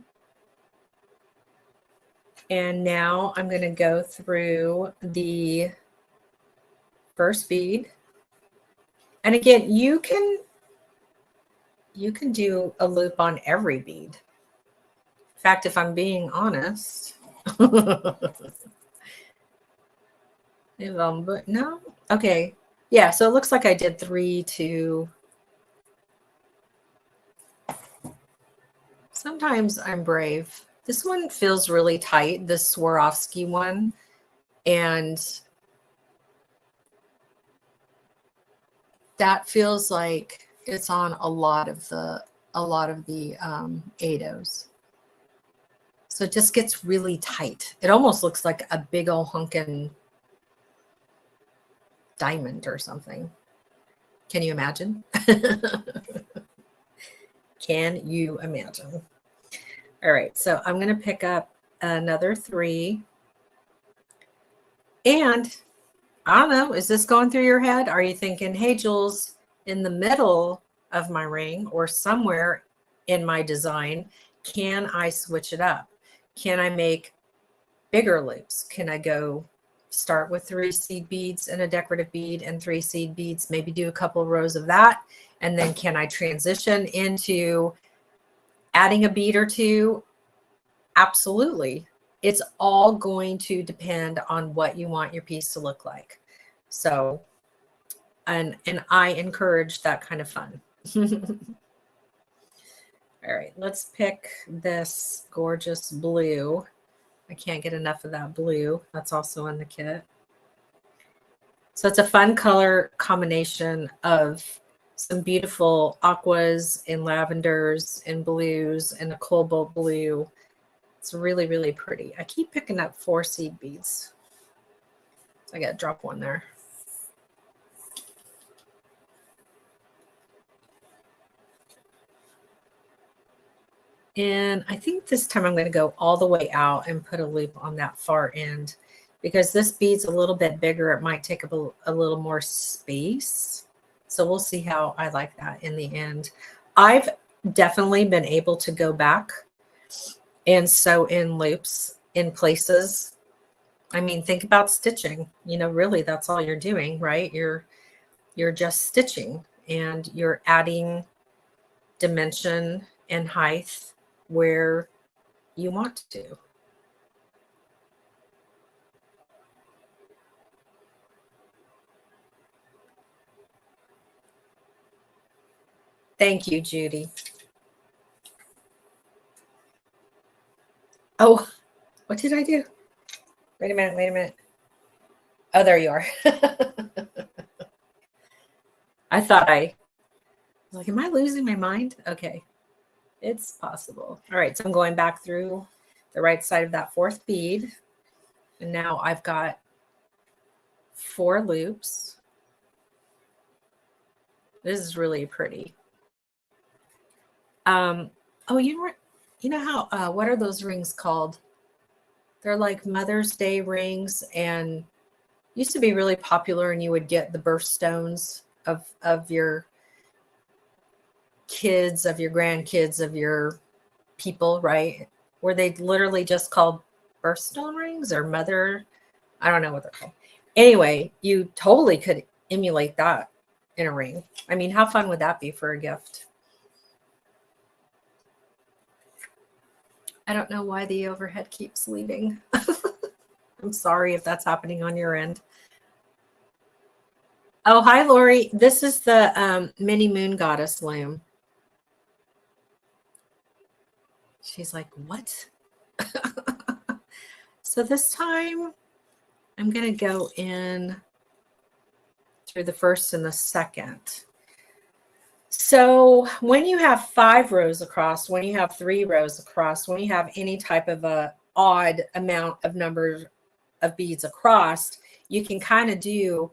And now I'm going to go through the first bead. And again, you can do a loop on every bead. In fact, if I'm being honest, no, okay. Yeah, so it looks like I did 3, 2. Sometimes I'm brave. This one feels really tight, this Swarovski one. And that feels like it's on a lot of the ADOs. So it just gets really tight. It almost looks like a big old hunkin' diamond or something. Can you imagine? Can you imagine? All right, so I'm going to pick up another 3. And I don't know, is this going through your head? Are you thinking, hey, Jules, in the middle of my ring or somewhere in my design, can I switch it up? Can I make bigger loops? Can I go start with 3 seed beads and a decorative bead and 3 seed beads, maybe do a couple rows of that? And then can I transition into adding a bead or 2? Absolutely. It's all going to depend on what you want your piece to look like. So, and I encourage that kind of fun. All right, let's pick this gorgeous blue. I can't get enough of that blue. That's also in the kit. So it's a fun color combination of some beautiful aquas and lavenders and blues and a cobalt blue. It's really, really pretty. I keep picking up 4 seed beads. So I got to drop one there. And I think this time I'm going to go all the way out and put a loop on that far end because this bead's a little bit bigger. It might take up a little more space. So we'll see how I like that in the end. I've definitely been able to go back and sew in loops in places. I mean, think about stitching. You know, really, that's all you're doing, right? You're just stitching and you're adding dimension and height where you want to. Thank you, Judy. Oh, what did I do? Wait a minute. Oh, there you are. I thought I was like, am I losing my mind? Okay, it's possible. All right, so I'm going back through the right side of that 4th bead. And now I've got 4 loops. This is really pretty. Oh, you know how, what are those rings called? They're like Mother's Day rings and used to be really popular, and you would get the birthstones of your kids, of your grandkids, of your people, right? Were they literally just called birthstone rings or mother? I don't know what they're called. Anyway, you totally could emulate that in a ring. I mean, how fun would that be for a gift? I don't know why the overhead keeps leaving. I'm sorry if that's happening on your end. Oh, hi, Lori. This is the mini moon goddess loom. She's like, what? So this time I'm going to go in through the first and the second. So when you have 5 rows across, when you have 3 rows across, when you have any type of a odd amount of numbers of beads across, you can kind of do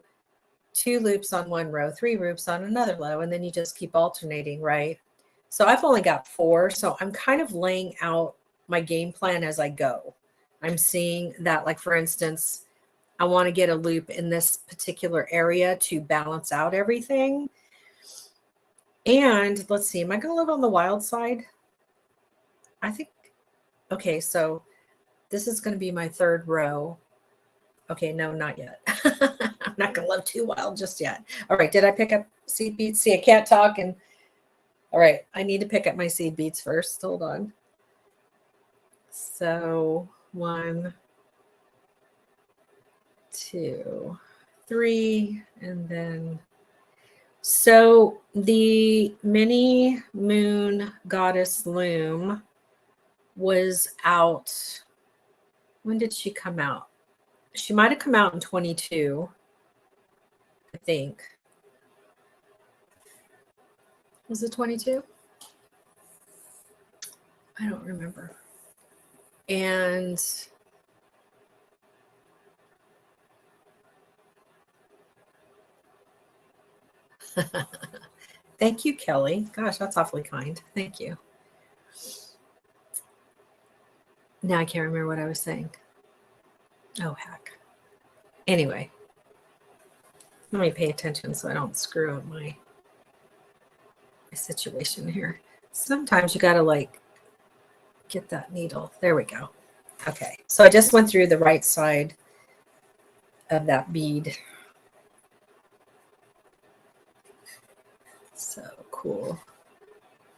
2 loops on one row, 3 loops on another row, and then you just keep alternating, right? So I've only got 4, so I'm kind of laying out my game plan as I go. I'm seeing that, like, for instance, I want to get a loop in this particular area to balance out everything. And let's see, am I going to live on the wild side? I think, okay, so this is going to be my 3rd row. Okay, no, not yet. I'm not going to live too wild just yet. All right, did I pick up seed beads? See, I can't talk. And all right, I need to pick up my seed beads first. Hold on. So 1, 2, 3, and then so the mini moon goddess loom was out. When did she come out? She might have come out in 22, I think. Was it 22? I don't remember. And thank you, Kelly. Gosh, that's awfully kind. Thank you. Now I can't remember what I was saying. Oh, heck. Anyway, let me pay attention so I don't screw up my situation here. Sometimes you got to like get that needle. There we go. Okay. So I just went through the right side of that bead. So cool.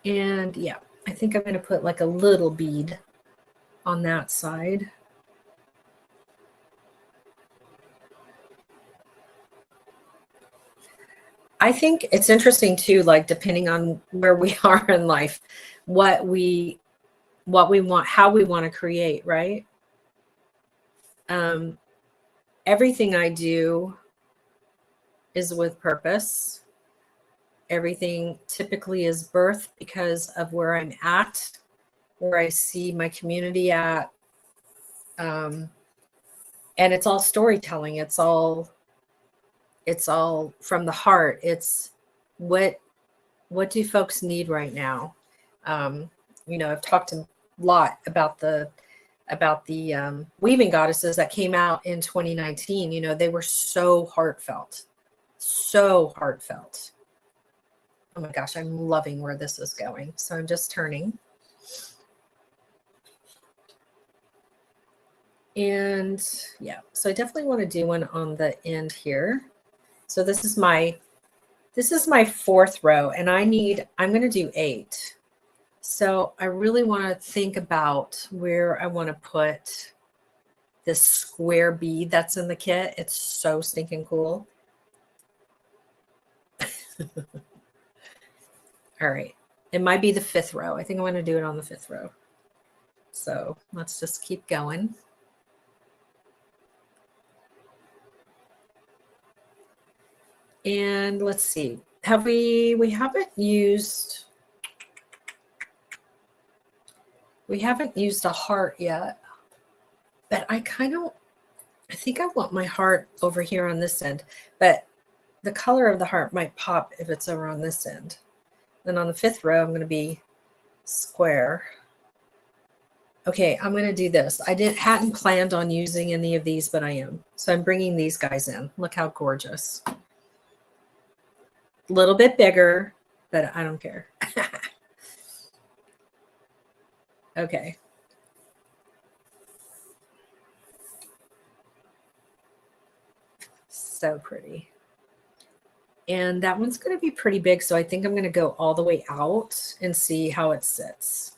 And yeah, I think I'm going to put like a little bead on that side. I think it's interesting too, like depending on where we are in life, what we want, how we want to create, right? Everything I do is with purpose. Everything typically is birth because of where I'm at, where I see my community at. And it's all storytelling. It's all from the heart. It's what do folks need right now? You know, I've talked a lot about the weaving goddesses that came out in 2019. You know, they were so heartfelt. So heartfelt. Oh my gosh, I'm loving where this is going. So I'm just turning. And yeah, so I definitely want to do one on the end here. So this is my 4th row, and I'm going to do 8. So I really want to think about where I want to put this square bead that's in the kit. It's so stinking cool. All right. It might be the 5th row. I think I'm going to do it on the 5th row. So let's just keep going. And let's see. We haven't used a heart yet. But I think I want my heart over here on this end. But the color of the heart might pop if it's over on this end. Then on the 5th row, I'm going to be square. Okay, I'm going to do this. I hadn't planned on using any of these, but I am. So I'm bringing these guys in. Look how gorgeous. A little bit bigger, but I don't care. Okay. So pretty. And that one's going to be pretty big. So I think I'm going to go all the way out and see how it sits.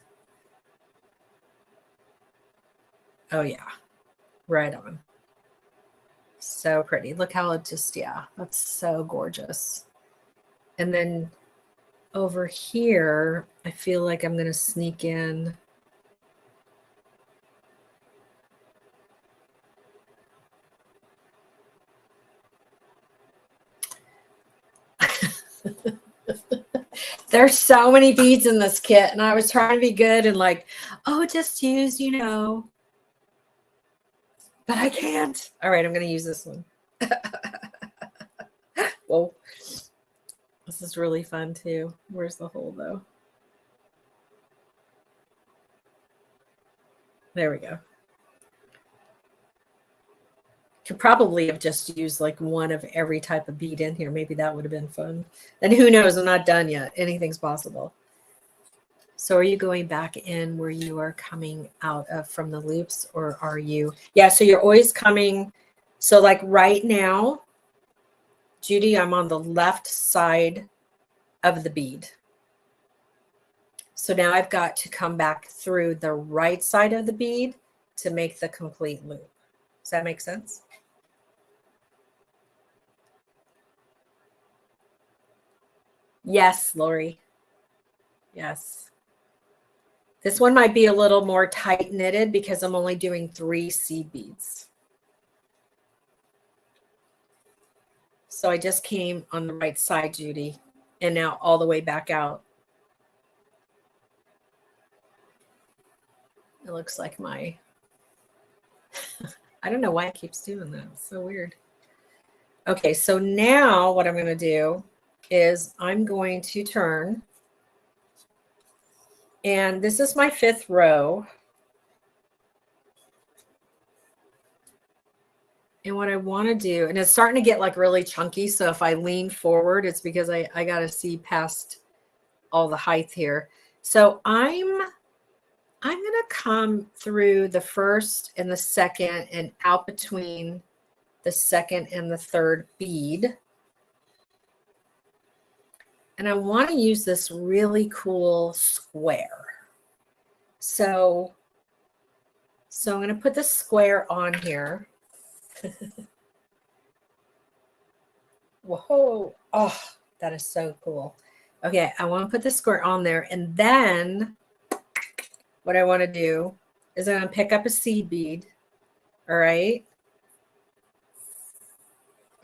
Oh yeah, right on. So pretty. Look how it just, yeah, that's so gorgeous. And then over here, I feel like I'm going to sneak in. There's so many beads in this kit, and I was trying to be good and like, oh, just use, you know, but I can't. All right, I'm going to use this one. Whoa. This is really fun too. Where's the hole though? There we go. Could probably have just used like one of every type of bead in here. Maybe that would have been fun. And who knows? I'm not done yet. Anything's possible. So are you going back in where you are coming out of from the loops, or are you? Yeah, so you're always coming. So like right now, Judy, I'm on the left side of the bead. So now I've got to come back through the right side of the bead to make the complete loop. Does that make sense? Yes, Lori. Yes. This one might be a little more tight knitted because I'm only doing 3 seed beads. So I just came on the right side, Judy, and now all the way back out. It looks like my, I don't know why it keeps doing that. It's so weird. Okay, so now what I'm going to do is I'm going to turn, and this is my 5th row. And what I want to do, and it's starting to get like really chunky. So if I lean forward, it's because I got to see past all the height here. So I'm going to come through the 1st and the 2nd and out between the 2nd and the 3rd bead. And I want to use this really cool square. So I'm going to put the square on here. Whoa. Oh, that is so cool. Okay, I want to put the square on there. And then what I want to do is I'm going to pick up a seed bead. All right.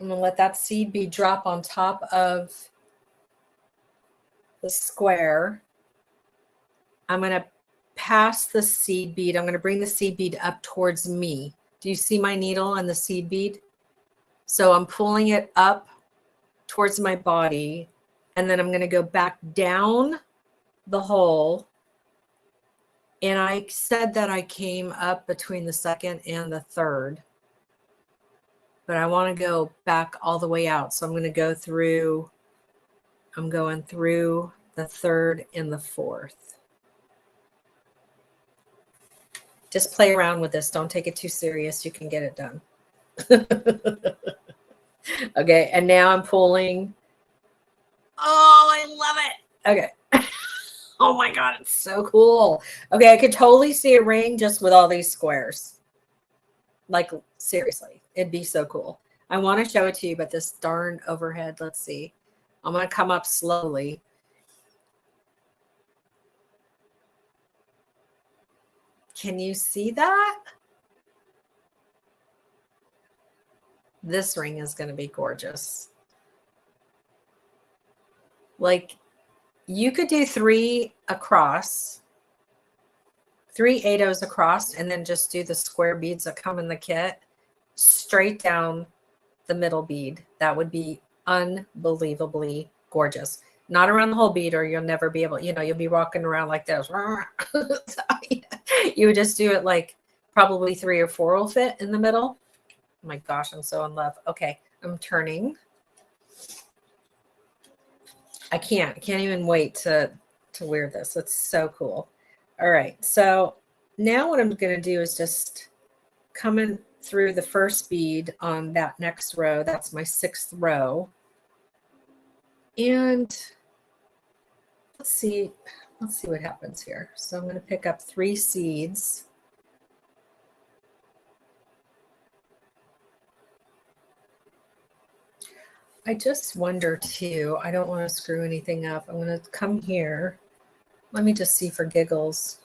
I'm going to let that seed bead drop on top of the square. I'm going to pass the seed bead. I'm going to bring the seed bead up towards me. Do you see my needle and the seed bead? So I'm pulling it up towards my body, and then I'm going to go back down the hole. And I said that I came up between the 2nd and the 3rd, but I want to go back all the way out. So I'm going to go through, I'm going through the 3rd and the 4th. Just play around with this. Don't take it too serious. You can get it done. Okay, and now I'm pulling. Oh, I love it. Okay. Oh my God, it's so cool. Okay, I could totally see a ring just with all these squares. Like, seriously, it'd be so cool. I want to show it to you, but this darn overhead, let's see. I'm going to come up slowly. Can you see that? This ring is going to be gorgeous. Like, you could do 3 across, 3 8-ohs across, and then just do the square beads that come in the kit straight down the middle bead. That would be unbelievably gorgeous. Not around the whole bead, or you'll never be able, you know, you'll be walking around like this. You would just do it like probably 3 or 4 will fit in the middle. Oh my gosh, I'm so in love. Okay, I'm turning. I can't even wait to wear this. It's so cool. All right, so now what I'm going to do is just come in through the first bead on that next row. That's my 6th row. And let's see what happens here. So I'm going to pick up 3 seeds. I just wonder too, I don't want to screw anything up. I'm going to come here. Let me just see for giggles.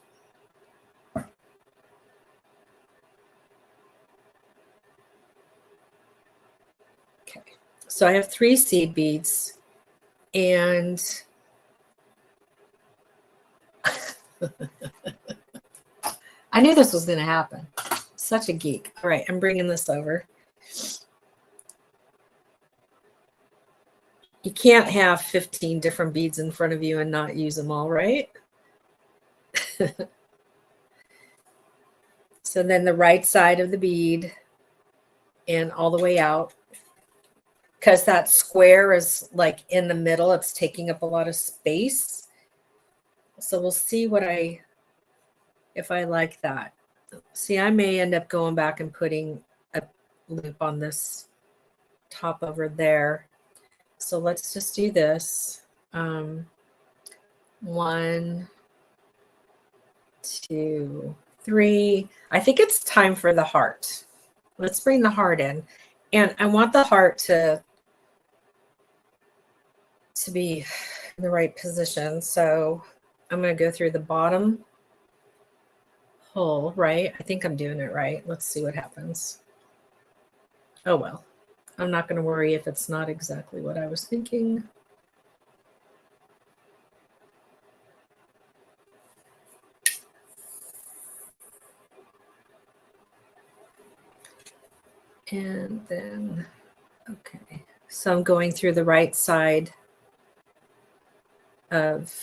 Okay, so I have 3 seed beads, and I knew this was going to happen. Such a geek. All right, I'm bringing this over. You can't have 15 different beads in front of you and not use them all, right? So then the right side of the bead and all the way out, because that square is like in the middle, it's taking up a lot of space. So we'll see if I like that. See, I may end up going back and putting a loop on this top over there. So let's just do this. 1, 2, 3. I think it's time for the heart. Let's bring the heart in. And I want the heart to be in the right position. So I'm going to go through the bottom hole, right? I think I'm doing it right. Let's see what happens. Oh, well, I'm not going to worry if it's not exactly what I was thinking. And then, okay, so I'm going through the right side of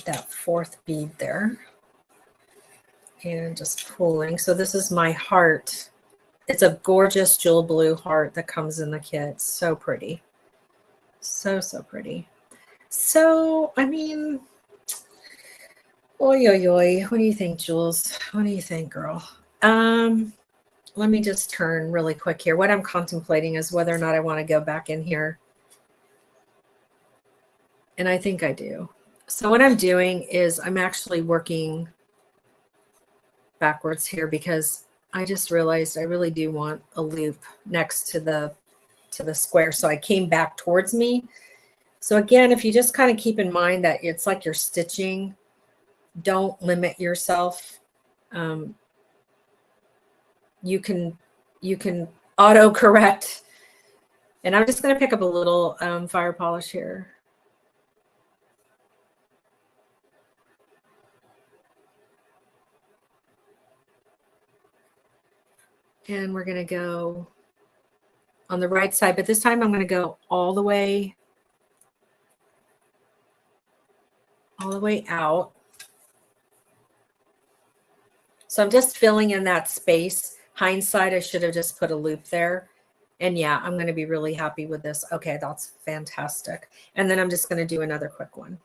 that 4th bead there and just pulling. So this is my heart. It's a gorgeous jewel blue heart that comes in the kit. So pretty. So pretty. So, I mean, oi, oi, oi. What do you think, Jules? What do you think, girl? Let me just turn really quick here. What I'm contemplating is whether or not I want to go back in here. And I think I do. So what I'm doing is I'm actually working backwards here because I just realized I really do want a loop next to the square. So I came back towards me. So again, if you just kind of keep in mind that it's like you're stitching, don't limit yourself. You can auto correct. And I'm just going to pick up a little fire polish here. And we're going to go on the right side, but this time I'm going to go all the way out. So I'm just filling in that space. Hindsight, I should have just put a loop there. And yeah, I'm going to be really happy with this. Okay, that's fantastic. And then I'm just going to do another quick one.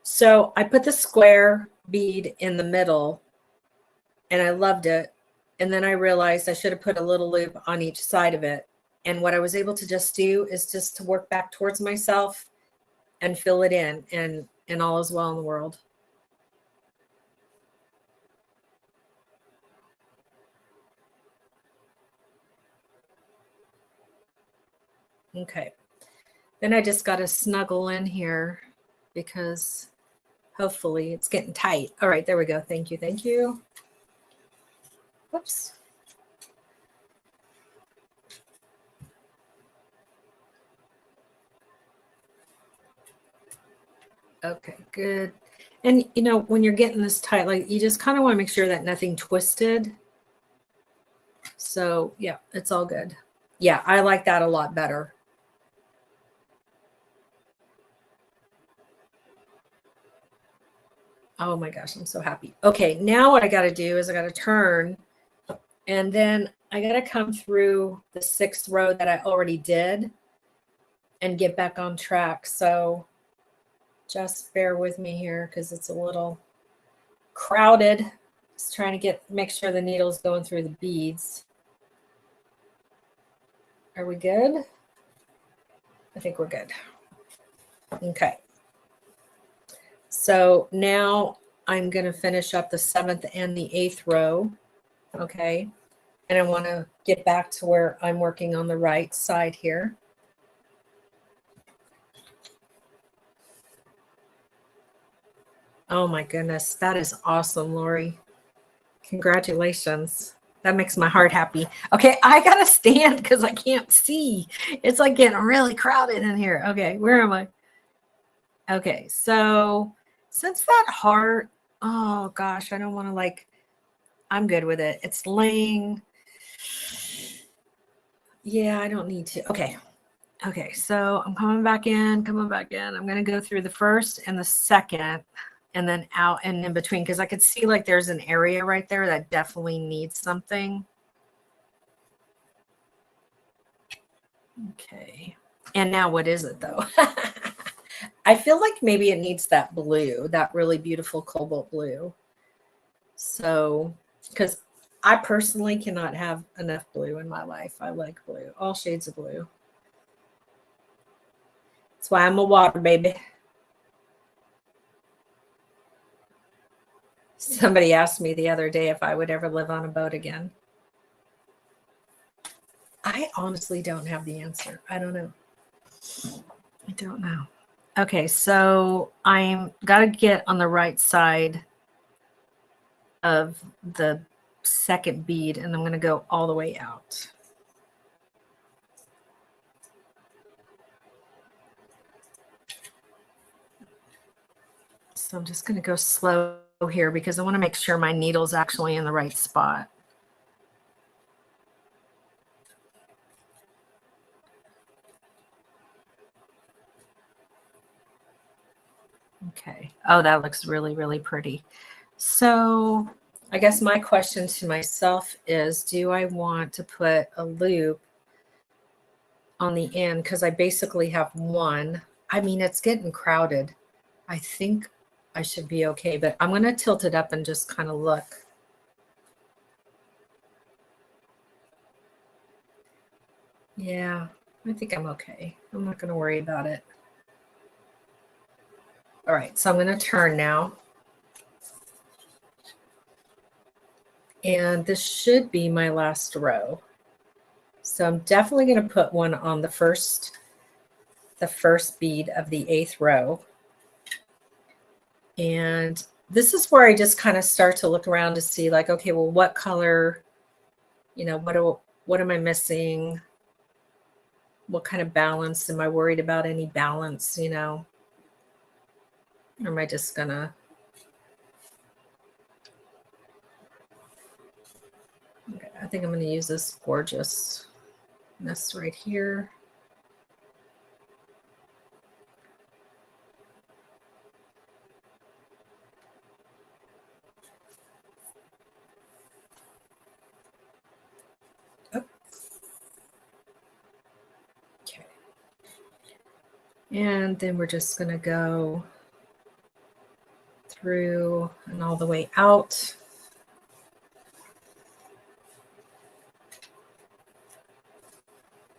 So I put the square bead in the middle and I loved it. And then I realized I should have put a little loop on each side of it. And what I was able to just do is just to work back towards myself and fill it in, and all is well in the world. Okay. Then I just got to snuggle in here because hopefully it's getting tight. All right, there we go. Thank you. Thank you. Whoops. Okay, good. And you know, when you're getting this tight, like you just kind of want to make sure that nothing twisted. So yeah, it's all good. Yeah, I like that a lot better. Oh my gosh, I'm so happy. Okay, now what I got to do is I got to turn, and then I got to come through the 6th row that I already did and get back on track. So Just bear with me here because it's a little crowded. Just trying to make sure the needle's going through the beads. Are we good? I think we're good. Okay. So now I'm going to finish up the 7th and the 8th row. Okay. And I want to get back to where I'm working on the right side here. Oh my goodness. That is awesome, Lori. Congratulations. That makes my heart happy. Okay, I gotta stand because I can't see. It's like getting really crowded in here. Okay, where am I? Okay, so since that heart, oh gosh, I don't want to I'm good with it. It's laying. Yeah, I don't need to. Okay. Okay, so I'm coming back in. I'm going to go through the first and the second and then out and in between because I could see like there's an area right there that definitely needs something. Okay. And now what is it though? I feel like maybe it needs that blue, that really beautiful cobalt blue. So, because I personally cannot have enough blue in my life. I like blue, all shades of blue. That's why I'm a water baby. Somebody asked me the other day if I would ever live on a boat again. I honestly don't have the answer. I don't know. I don't know. Okay, so I'm got to get on the right side of the second bead, and I'm going to go all the way out. So I'm just going to go slow here because I want to make sure my needle's actually in the right spot. Okay. Oh, that looks really, really pretty. So I guess my question to myself is, do I want to put a loop on the end? Because I basically have one. I mean, it's getting crowded. I think I should be okay, but I'm going to tilt it up and just kind of look. Yeah, I think I'm okay. I'm not going to worry about it. All right, so I'm going to turn now. And this should be my last row. So I'm definitely going to put one on the first bead of the 8th row. And this is where I just kind of start to look around to see like, okay, well, what color, what am I missing? What kind of balance? Am I worried about any balance, Or am I just gonna, okay, I think I'm gonna use this gorgeousness right here. Oh. Okay. And then we're just gonna go through and all the way out.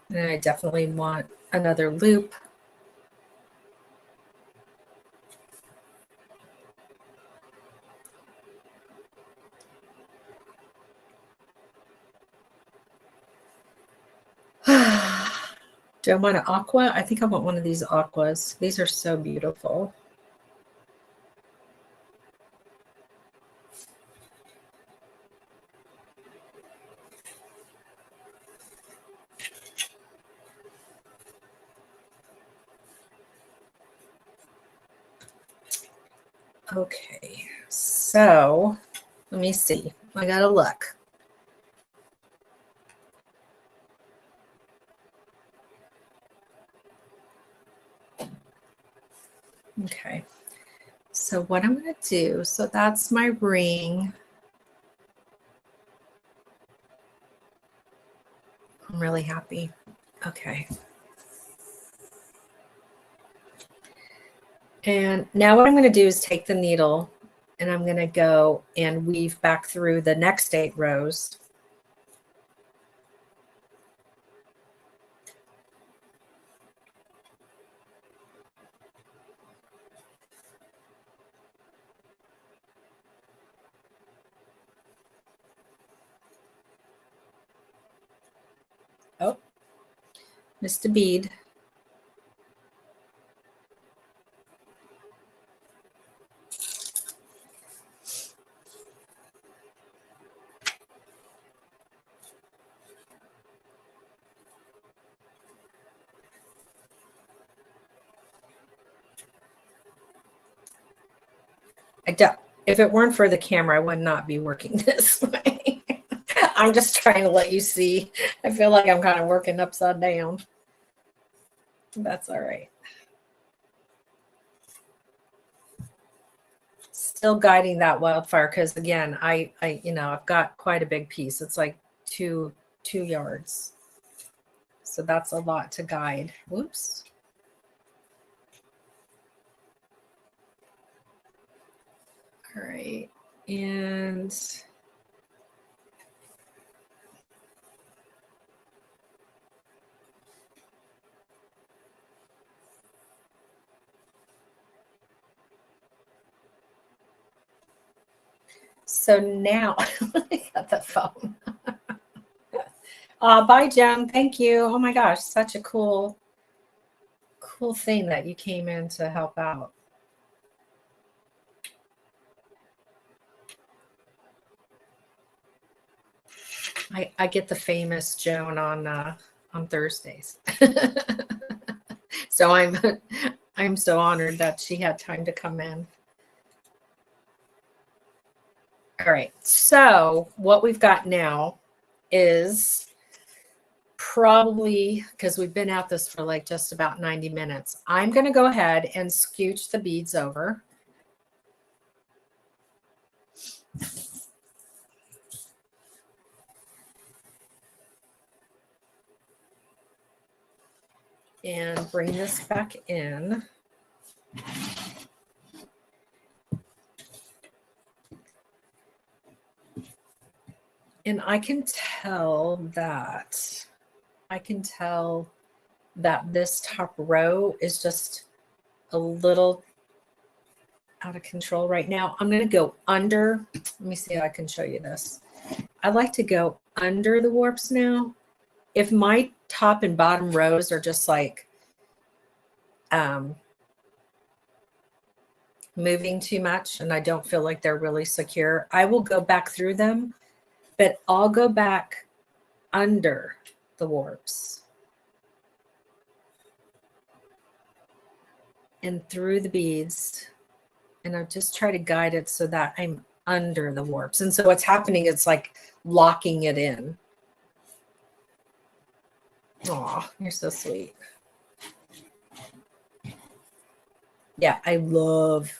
And I definitely want another loop. Do I want an aqua? I think I want one of these aquas. These are so beautiful. Okay, so let me see. I gotta look. Okay, so what I'm gonna do, so that's my ring. I'm really happy. Okay. And now what I'm going to do is take the needle and I'm going to go and weave back through the next 8 rows. Oh, missed a bead. If it weren't for the camera, I would not be working this way. I'm just trying to let you see. I feel like I'm kind of working upside down. That's all right. Still guiding that wildfire because again, I I've got quite a big piece. It's like two yards. So that's a lot to guide. Whoops. All right. And so now I got the phone. Bye, Jen. Thank you. Oh my gosh, such a cool thing that you came in to help out. I get the famous Joan on Thursdays. So I'm so honored that she had time to come in. All right. So what we've got now is probably, because we've been at this for like just about 90 minutes, I'm going to go ahead and scooch the beads over. And bring this back in. And I can tell that this top row is just a little out of control right now. I'm going to go under. Let me see if I can show you this. I like to go under the warps now. If my top and bottom rows are just like moving too much and I don't feel like they're really secure, I will go back through them, but I'll go back under the warps and through the beads. And I'll just try to guide it so that I'm under the warps. And so what's happening, it's like locking it in. Aw, you're so sweet. Yeah, I don't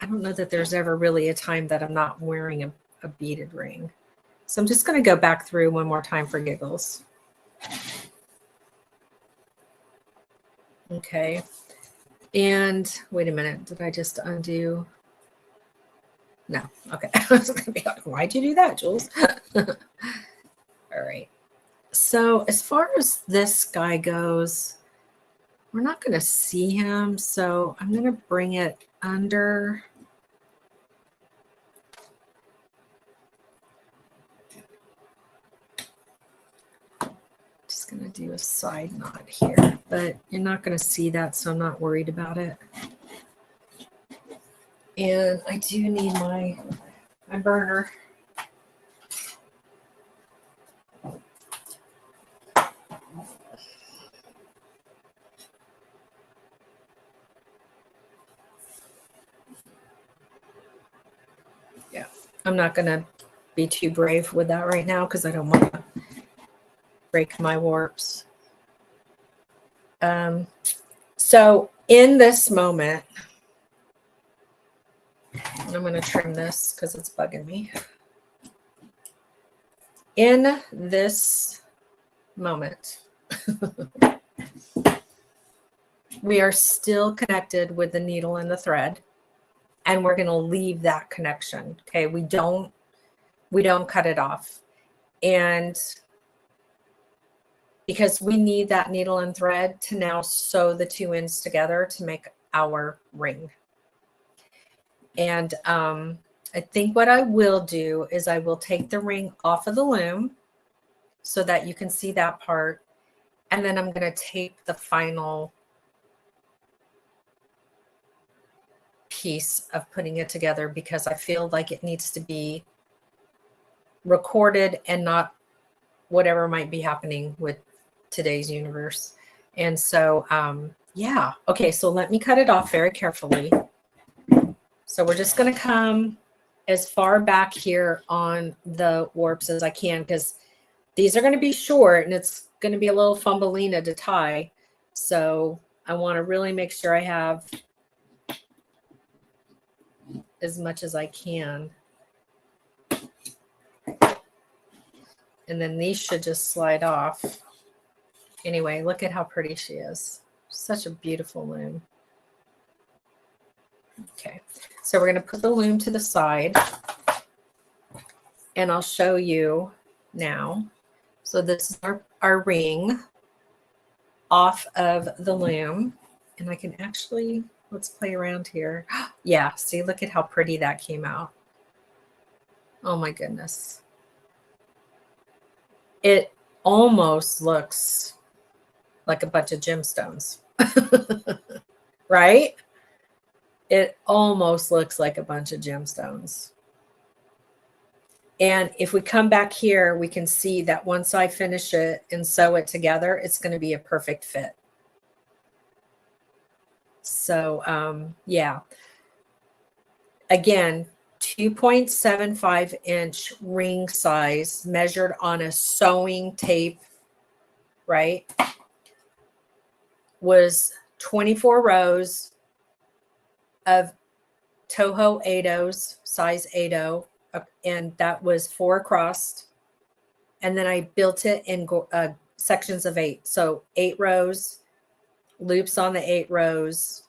know that there's ever really a time that I'm not wearing a beaded ring. So I'm just going to go back through one more time for giggles. Okay. And wait a minute, did I just undo? No. Okay. I was going to be like, why'd you do that, Jules? All right. So as far as this guy goes, we're not going to see him. So I'm going to bring it under. Just going to do a side knot here, but you're not going to see that, so I'm not worried about it. And I do need my burner. Yeah, I'm not going to be too brave with that right now because I don't want to break my warps. So in this moment, I'm going to trim this because it's bugging me. In this moment, we are still connected with the needle and the thread, and we're going to leave that connection. Okay. We don't cut it off. And because we need that needle and thread to now sew the two ends together to make our ring. And I think what I will do is I will take the ring off of the loom so that you can see that part. And then I'm going to tape the final piece of putting it together, because I feel like it needs to be recorded and not whatever might be happening with today's universe. And so, yeah. Okay. So let me cut it off very carefully. So we're just going to come as far back here on the warps as I can, because these are going to be short and it's going to be a little fumbleina to tie. So I want to really make sure I have as much as I can. And then these should just slide off. Anyway, look at how pretty she is. Such a beautiful loom. Okay, so we're going to put the loom to the side, and I'll show you now. So this is our ring off of the loom, and I can actually, let's play around here. Yeah, see, look at how pretty that came out. Oh my goodness. It almost looks like a bunch of gemstones, right? It almost looks like a bunch of gemstones. And if we come back here, we can see that once I finish it and sew it together, it's going to be a perfect fit. So, yeah. Again, 2.75-inch ring size measured on a sewing tape, right? Was 24 rows of Toho 8/0s, size 8/0, and that was 4 across. And then I built it in sections of 8. So 8 rows, loops on the 8 rows,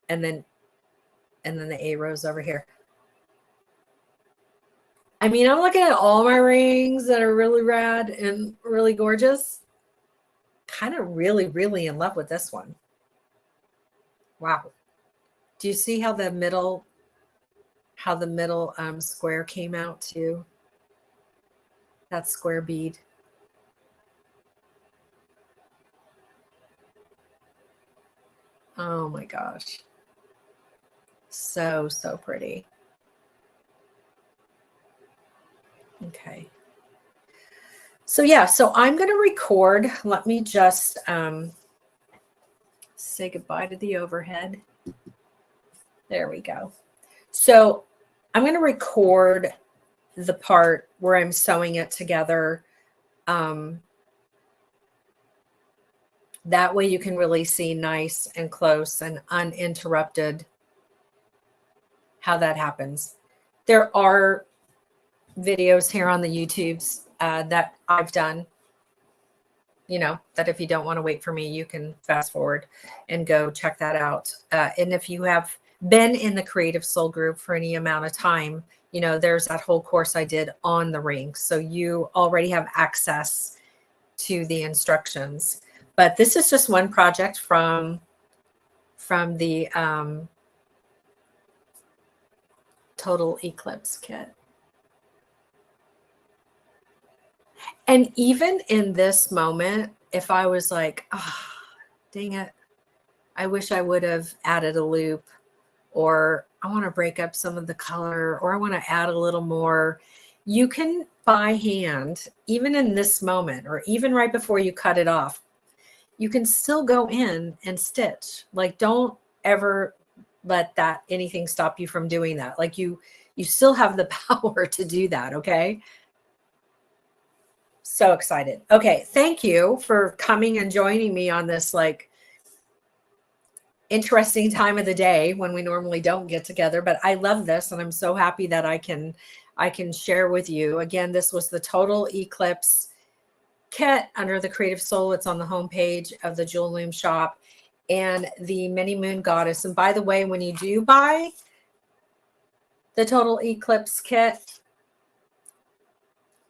and then the 8 rows over here. I mean, I'm looking at all my rings that are really rad and really gorgeous. Kind of really, really in love with this one. Wow. Do you see how the middle square came out too? That square bead. Oh my gosh. So, so pretty. Okay. So yeah, so I'm going to record. Let me just say goodbye to the overhead. There we go. So I'm going to record the part where I'm sewing it together. That way you can really see nice and close and uninterrupted how that happens. There are videos here on the YouTubes that I've done, you know, that if you don't want to wait for me, you can fast forward and go check that out. And if you have been in the Creative Soul group for any amount of time, you know, there's that whole course I did on the ring. So you already have access to the instructions. But this is just one project from the Total Eclipse kit. And even in this moment, if I was like, oh, dang it, I wish I would have added a loop, or I want to break up some of the color, or I want to add a little more, you can by hand, even in this moment, or even right before you cut it off, you can still go in and stitch. Like, don't ever let anything stop you from doing that. Like you still have the power to do that. Okay. So excited. Okay. Thank you for coming and joining me on this like interesting time of the day when we normally don't get together, but I love this. And I'm so happy that I can share with you. Again, this was the Total Eclipse kit under the Creative Soul. It's on the homepage of the Jewel Loom shop. and the Mini Moon Goddess. And by the way, when you do buy the Total Eclipse kit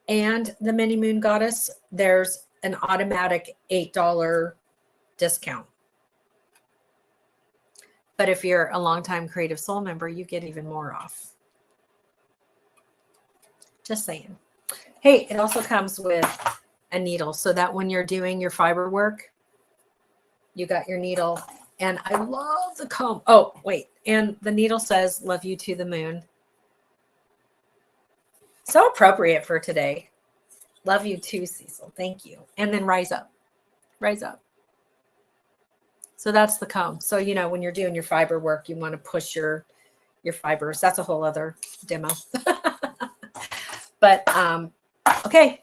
and the Mini Moon Goddess, there's an automatic $8 discount. But if you're a longtime Creative Soul member, you get even more off. Just saying. Hey, it also comes with a needle so that when you're doing your fiber work, you got your needle. And I love the comb. Oh, wait. And the needle says, love you to the moon. So appropriate for today. Love you too, Cecil. Thank you. And then rise up. Rise up. So that's the comb. So, you know, when you're doing your fiber work, you want to push your fibers. That's a whole other demo. But, okay.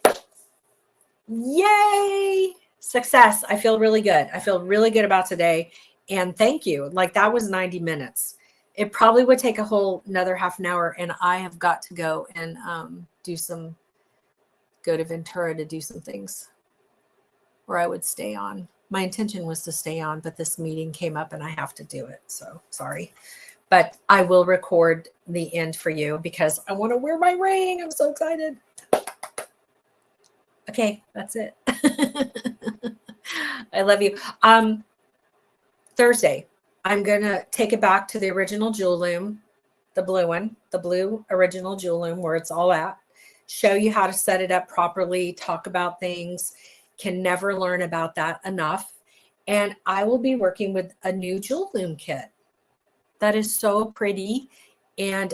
Yay. Success. I feel really good. I feel really good about today. And thank you. Like that was 90 minutes. It probably would take a whole another half an hour. And I have got to go and go to Ventura to do some things, or I would stay on. My intention was to stay on, but this meeting came up and I have to do it. So sorry, but I will record the end for you because I want to wear my ring. I'm so excited. Okay, that's it. I love you. Thursday, I'm going to take it back to the original Jewel Loom, the blue one, the blue original Jewel Loom where it's all at. Show you how to set it up properly, talk about things. Can never learn about that enough. And I will be working with a new Jewel Loom kit that is so pretty and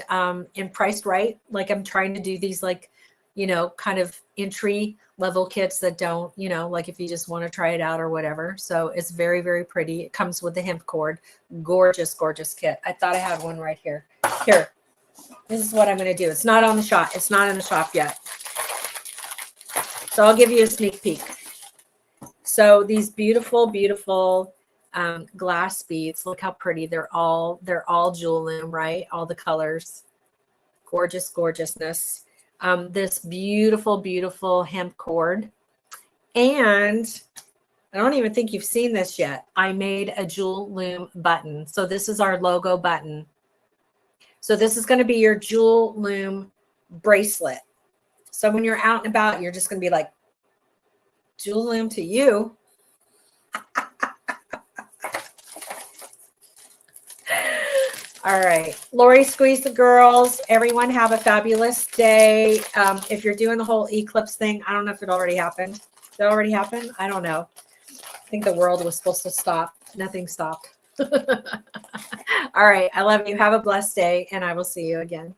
priced right. Like I'm trying to do these like, you know, kind of entry level kits that don't, you know, like if you just want to try it out or whatever. So it's very, very pretty. It comes with the hemp cord. Gorgeous, gorgeous kit. I thought I had one right here. Here. This is what I'm going to do. It's not on the shop. It's not in the shop yet. So I'll give you a sneak peek. So these beautiful, beautiful glass beads. Look how pretty. They're all Jewel Loom, right? All the colors. Gorgeous, gorgeousness. This beautiful, beautiful hemp cord. And I don't even think you've seen this yet. I made a Jewel Loom button. So this is our logo button. So this is going to be your Jewel Loom bracelet. So when you're out and about, you're just going to be like, Jewel Loom to you. All right. Lori, squeeze the girls. Everyone have a fabulous day. If you're doing the whole eclipse thing, I don't know if it already happened. Did it already happen? I don't know. I think the world was supposed to stop. Nothing stopped. All right. I love you. Have a blessed day, and I will see you again.